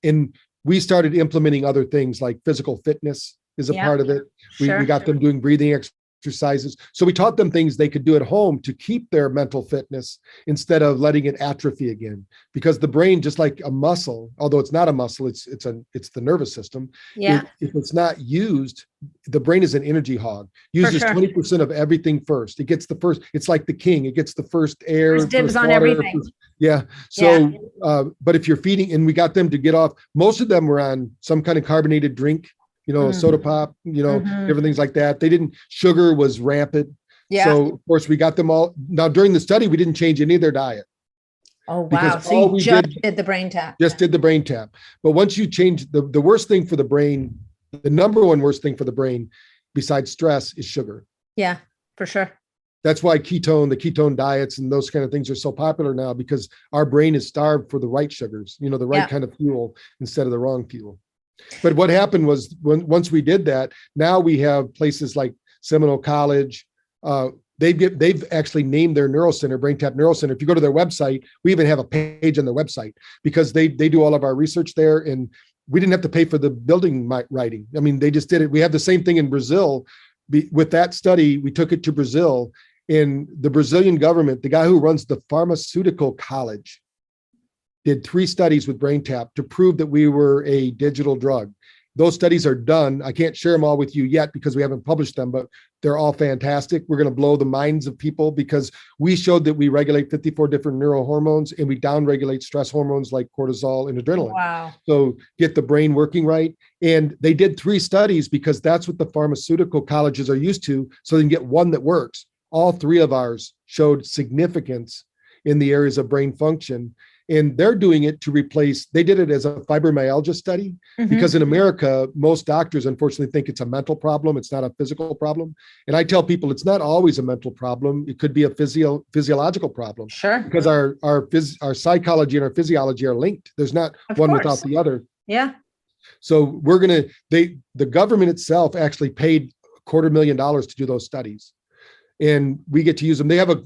we started implementing other things like physical fitness is a part of it. We got them doing breathing exercises. So we taught them things they could do at home to keep their mental fitness instead of letting it atrophy again. Because the brain, just like a muscle, although it's not a muscle, it's the nervous system. If it's not used, the brain is an energy hog. Uses 20% of everything first. It gets the first. It's like the king. It gets the first air. First dibs on everything. So, but if you're feeding, and we got them to get off, most of them were on some kind of carbonated drink, soda pop, different things like that. Sugar was rampant. So of course we got them all. Now during the study, we didn't change any of their diet. Oh, wow. So you just did the BrainTap. Just did the BrainTap. But once you change the worst thing for the brain, the number one worst thing for the brain besides stress is sugar. Yeah, for sure. That's why the ketone diets and those kind of things are so popular now, because our brain is starved for the right sugars, the right kind of fuel instead of the wrong fuel. But what happened was once we did that, now we have places like Seminole College. They've actually named their neurocenter, BrainTap Neurocenter. If you go to their website, we even have a page on their website, because they do all of our research there, and we didn't have to pay for the building writing. I mean, they just did it. We have the same thing in Brazil. with that study, we took it to Brazil, and the Brazilian government, the guy who runs the pharmaceutical college, did 3 studies with BrainTap to prove that we were a digital drug. Those studies are done. I can't share them all with you yet because we haven't published them, but they're all fantastic. We're going to blow the minds of people because we showed that we regulate 54 different neurohormones and we downregulate stress hormones like cortisol and adrenaline. Wow. So get the brain working right. And they did 3 studies because that's what the pharmaceutical colleges are used to. So they can get one that works. All 3 of ours showed significance in the areas of brain function. And they're doing it to replace, they did it as a fibromyalgia study, because in America, most doctors unfortunately think it's a mental problem. It's not a physical problem. And I tell people it's not always a mental problem. It could be a physiological problem. Sure. Because our psychology and our physiology are linked. There's not one without the other. Yeah. So the government itself actually paid $250,000 to do those studies. And we get to use them. They have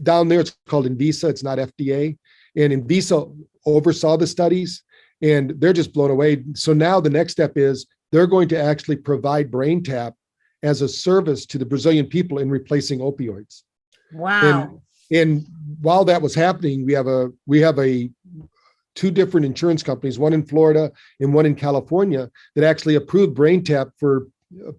down there, it's called Invisa. It's not FDA. And Invisa oversaw the studies and they're just blown away. So now the next step is they're going to actually provide BrainTap as a service to the Brazilian people in replacing opioids. Wow. And while that was happening, we have 2 different insurance companies, one in Florida and one in California, that actually approved BrainTap for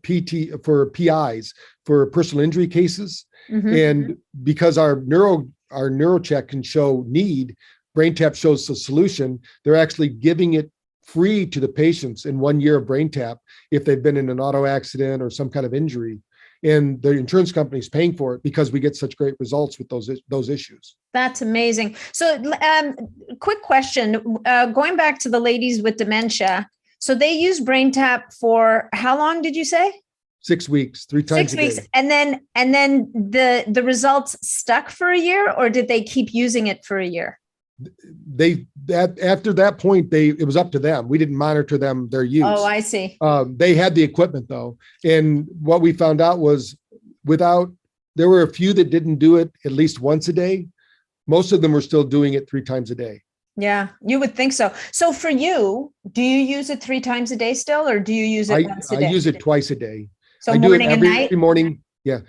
PIs, for personal injury cases. And because our NeuroCheck can show need, BrainTap shows the solution. They're actually giving it free to the patients in 1 year of BrainTap if they've been in an auto accident or some kind of injury. And the insurance company is paying for it because we get such great results with those issues. That's amazing. So quick question, going back to the ladies with dementia. So they use BrainTap for how long did you say? 6 weeks, 3 times 6 a weeks. day. And then the results stuck for a year, or did they keep using it for a year? After that point, it was up to them. We didn't monitor their use. Oh, I see. They had the equipment though. And what we found out was there were a few that didn't do it at least once a day. Most of them were still doing it 3 times a day. Yeah, you would think so. So for you, do you use it 3 times a day still, or do you use it once a day? I use it twice a day. So I do morning it and night? every morning. Yeah.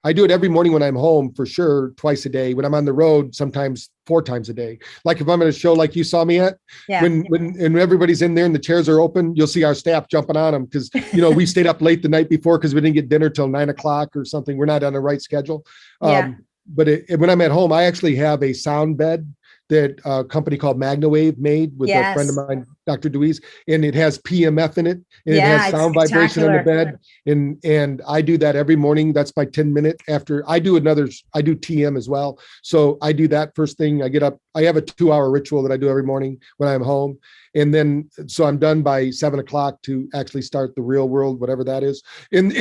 I do it every morning when I'm home, for sure, twice a day. When I'm on the road, sometimes 4 times a day. Like if I'm at a show like you saw me at, when everybody's in there and the chairs are open, you'll see our staff jumping on them because, we stayed up late the night before because we didn't get dinner till 9 o'clock or something. We're not on the right schedule. But when I'm at home, I actually have a sound bed that a company called MagnaWave made with a friend of mine, Dr. Dewey's, and it has PMF in it, and it has sound vibration on the bed. And I do that every morning. That's my 10-minute after I do TM as well. So I do that first thing. I get up, I have a 2-hour ritual that I do every morning when I'm home. And then, so I'm done by 7 o'clock to actually start the real world, whatever that is, and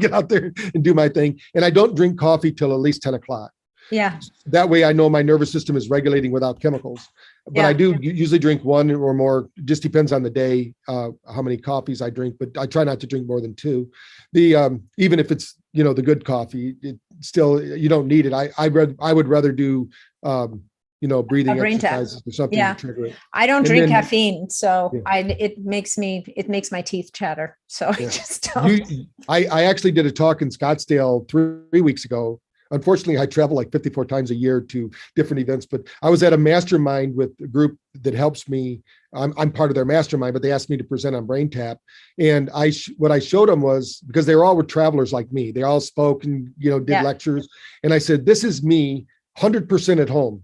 get out there and do my thing. And I don't drink coffee till at least 10 o'clock. Yeah. That way I know my nervous system is regulating without chemicals. But I do usually drink 1 or more. Just depends on the day, how many coffees I drink, but I try not to drink more than 2. Even if it's, the good coffee, it still, you don't need it. I would rather do, breathing exercises or something to trigger it. I don't drink caffeine, so it makes my teeth chatter. So I just don't. I actually did a talk in Scottsdale 3 weeks ago. Unfortunately, I travel like 54 times a year to different events, but I was at a mastermind with a group that helps me. I'm part of their mastermind, but they asked me to present on BrainTap. And what I showed them was, because they were travelers like me, they all spoke and, did lectures. And I said, this is me 100% at home.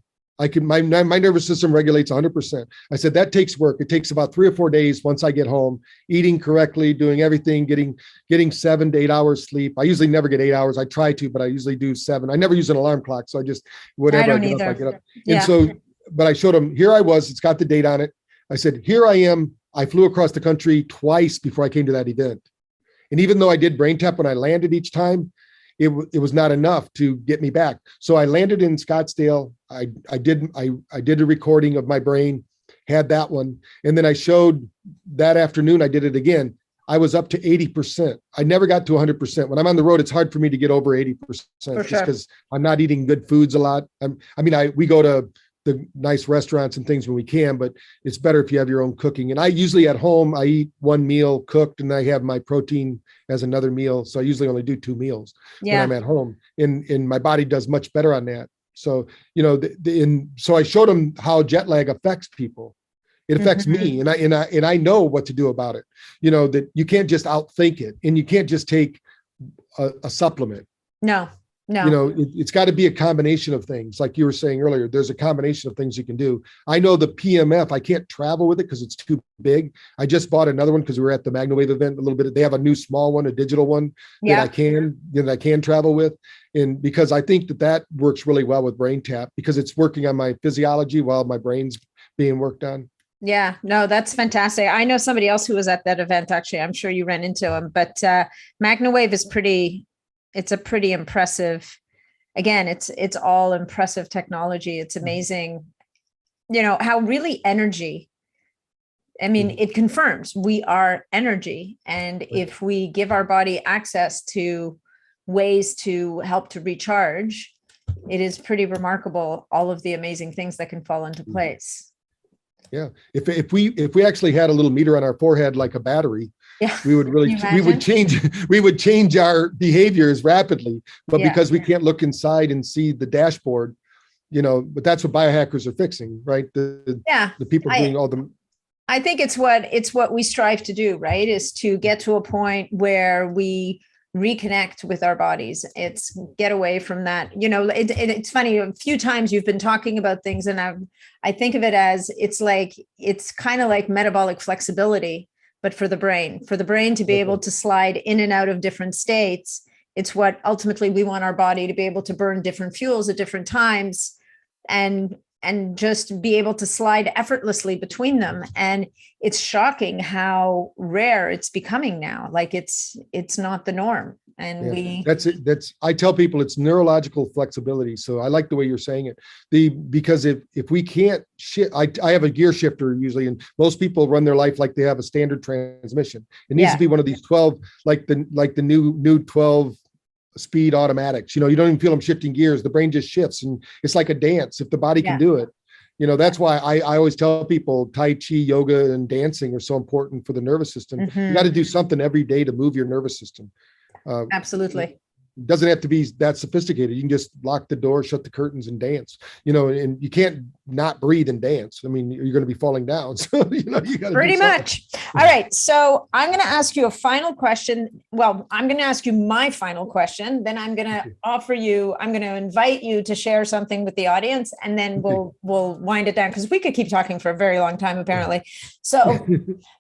My nervous system regulates 100%. I said, that takes work. It takes about 3 or 4 days once I get home, eating correctly, doing everything, getting 7 to 8 hours sleep. I usually never get 8 hours. I try to, but I usually do 7. I never use an alarm clock. So I just, whatever I get up. And so, but I showed them, here I was, it's got the date on it. I said, here I am. I flew across the country twice before I came to that event. And even though I did BrainTap when I landed each time, it was not enough to get me back. So I landed in Scottsdale. I did a recording of my brain, had that one. And then I showed that afternoon, I did it again. I was up to 80%. I never got to 100%. When I'm on the road, it's hard for me to get over 80% just because I'm not eating good foods a lot. We go to the nice restaurants and things when we can, but it's better if you have your own cooking. And I usually at home, I eat one meal cooked and I have my protein as another meal. So I usually only do 2 meals when I'm at home, and my body does much better on that. So, so I showed them how jet lag affects people. It affects me, and I know what to do about it. That you can't just outthink it, and you can't just take a supplement. No. It's got to be a combination of things. Like you were saying earlier, there's a combination of things you can do. I know the PMF, I can't travel with it because it's too big. I just bought another one because we were at the MagnaWave event a little bit. They have a new small one, a digital one that I can travel with. And because I think that works really well with BrainTap, because it's working on my physiology while my brain's being worked on. Yeah, no, that's fantastic. I know somebody else who was at that event, actually. I'm sure you ran into him, but MagnaWave is it's a pretty impressive, again, it's all impressive technology. It's amazing, how really energy, it confirms we are energy. And if we give our body access to ways to help to recharge, it is pretty remarkable, all of the amazing things that can fall into place. Yeah. If we actually had a little meter on our forehead, like a battery, we would change our behaviors rapidly, but because we can't look inside and see the dashboard, but that's what biohackers are fixing, right? The people doing all the. I think it's what we strive to do, right? Is to get to a point where we reconnect with our bodies. It's get away from that. It's funny, a few times you've been talking about things, and I think of it as it's kind of like metabolic flexibility, but for the brain to be able to slide in and out of different states. It's what ultimately we want our body to be able to burn different fuels at different times and just be able to slide effortlessly between them. And it's shocking how rare it's becoming now. Like it's not the norm. And that's it. I tell people it's neurological flexibility. So I like the way you're saying it. Because if we can't shift, I have a gear shifter usually, and most people run their life like they have a standard transmission. It needs to be one of these 12, like the new 12 speed automatics. You don't even feel them shifting gears. The brain just shifts, and it's like a dance. If the body can do it, that's why I always tell people Tai Chi, yoga, and dancing are so important for the nervous system. You got to do something every day to move your nervous system. Absolutely. It doesn't have to be that sophisticated. You can just lock the door, shut the curtains, and dance. And you can't not breathe and dance. You're going to be falling down. So you got to pretty much. All right. So I'm going to ask you a final question. Well, I'm going to ask you my final question. Then I'm going to invite you to share something with the audience, and then we'll wind it down, because we could keep talking for a very long time, apparently. So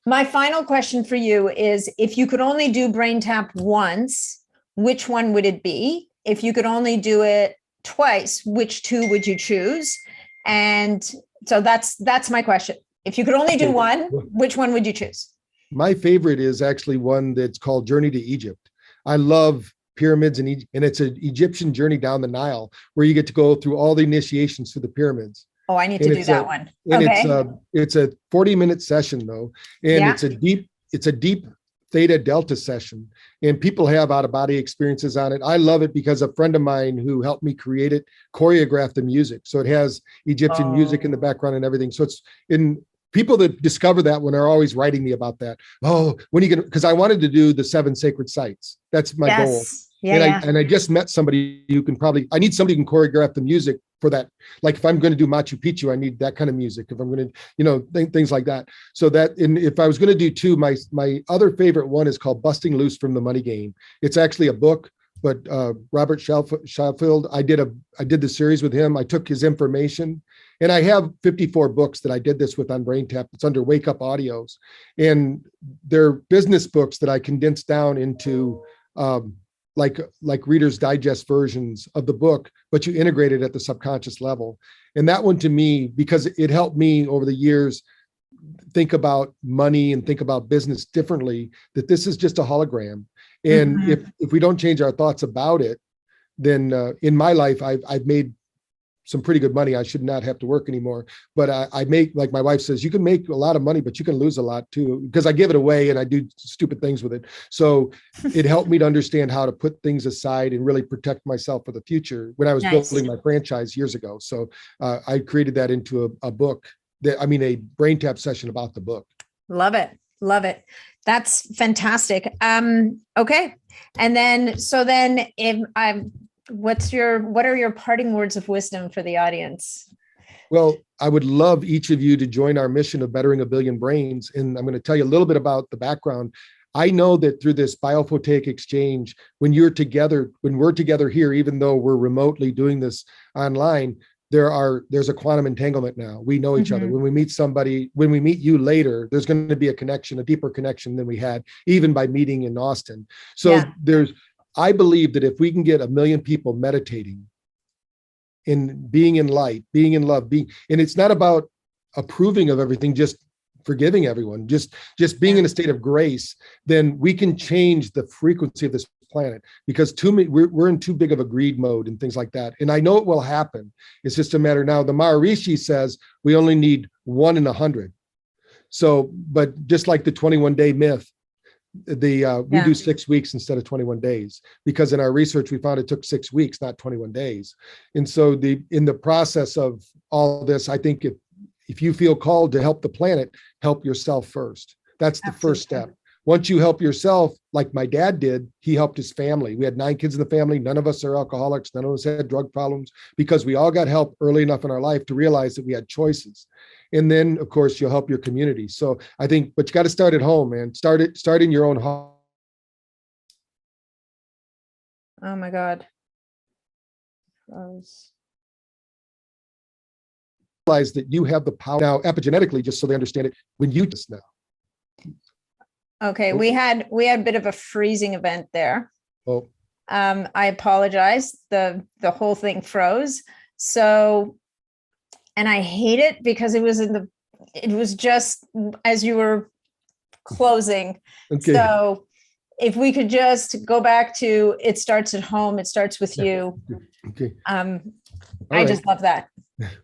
my final question for you is, if you could only do BrainTap once, which one would it be? If you could only do it twice, which 2 would you choose? And so that's my question. If you could only do one, which one would you choose? My favorite is actually one that's called Journey to Egypt. I love pyramids and it's an Egyptian journey down the Nile, where you get to go through all the initiations to the pyramids. Oh, I need to do that one. And it's a 40-minute session though. And it's a deep theta delta session, and people have out-of-body experiences on it. I love it because a friend of mine who helped me create it choreographed the music. So it has Egyptian music in the background and everything. So it's in people that discover that one are always writing me about that. Oh, when are you going to, because I wanted to do the 7 sacred sites. That's my goal. And I just met somebody who can I need somebody who can choreograph the music for that. Like if I'm going to do Machu Picchu, I need that kind of music. If I'm going to, things like that. So if I was going to do 2, my other favorite one is called Busting Loose from the Money Game. It's actually a book, but Robert Shalfield, I did the series with him. I took his information, and I have 54 books that I did this with on BrainTap. It's under Wake Up Audios, and they're business books that I condensed down into like Reader's Digest versions of the book, but you integrate it at the subconscious level. And that one, to me, because it helped me over the years think about money and think about business differently, that this is just a hologram. And if we don't change our thoughts about it, then in my life, I've made some pretty good money. I should not have to work anymore, but I make, like my wife says, you can make a lot of money, but you can lose a lot too, because I give it away and I do stupid things with it. So it helped me to understand how to put things aside and really protect myself for the future when I was building my franchise years ago. So I created that into a book a BrainTap session about the book. Love it. Love it. That's fantastic. Okay. And then, what are your parting words of wisdom for the audience? Well, I would love each of you to join our mission of bettering 1 billion brains. And I'm going to tell you a little bit about the background. I know that through this biophotic exchange, when we're together here, even though we're remotely doing this online, there's a quantum entanglement now. We know each other. When we meet somebody, when we meet you later, there's going to be a connection, a deeper connection than we had, even by meeting in Austin. So I believe that if we can get 1 million people meditating, in being in light, being in love, and it's not about approving of everything, just forgiving everyone, just being in a state of grace, then we can change the frequency of this planet, because we're in too big of a greed mode and things like that. And I know it will happen. It's just a matter now. The Maharishi says we only need 1 in 100. So, but just like the 21-day myth, we do 6 weeks instead of 21 days, because in our research, we found it took 6 weeks, not 21 days. And so in the process of all this, I think if you feel called to help the planet, help yourself first. That's the first step. Once you help yourself, like my dad did, he helped his family. We had 9 kids in the family. None of us are alcoholics. None of us had drug problems, because we all got help early enough in our life to realize that we had choices. And then, of course, you'll help your community. So I think, but you got to start at home, man. Start in your own home. Oh my God. Realize that you have the power now epigenetically, just so they understand it, when you just now. Okay, we had a bit of a freezing event there. Oh. I apologize. The whole thing froze. So, and I hate it because it was just as you were closing. Okay. So if we could just go back to, it starts at home, it starts with you. Okay. I just love that.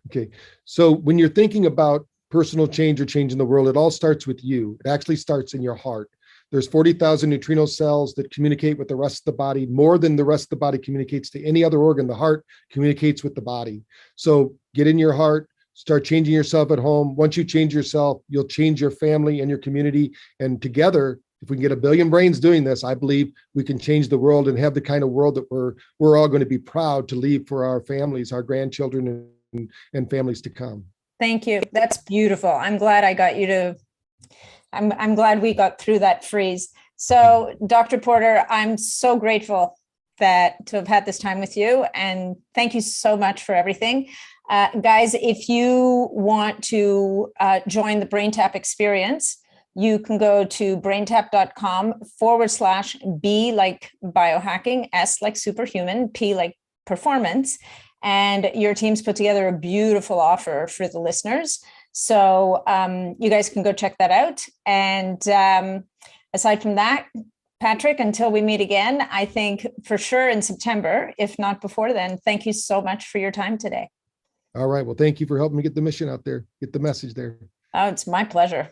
Okay. So when you're thinking about personal change or change in the world, it all starts with you. It actually starts in your heart. There's 40,000 neutrino cells that communicate with the rest of the body more than the rest of the body communicates to any other organ. The heart communicates with the body. So get in your heart, start changing yourself at home. Once you change yourself, you'll change your family and your community. And together, if we can get 1 billion brains doing this, I believe we can change the world and have the kind of world that we're all going to be proud to leave for our families, our grandchildren, and families to come. Thank you. That's beautiful. I'm glad I got you to, I'm glad we got through that freeze. So Dr. Porter, I'm so grateful to have had this time with you. And thank you so much for everything. Guys, if you want to join the BrainTap experience, you can go to braintap.com/B like biohacking, S like superhuman, P like performance. And your team's put together a beautiful offer for the listeners. So you guys can go check that out. And aside from that, Patrick, until we meet again, I think for sure in September, if not before then, thank you so much for your time today. All right. Well, thank you for helping me get the mission out there, get the message there. Oh, it's my pleasure.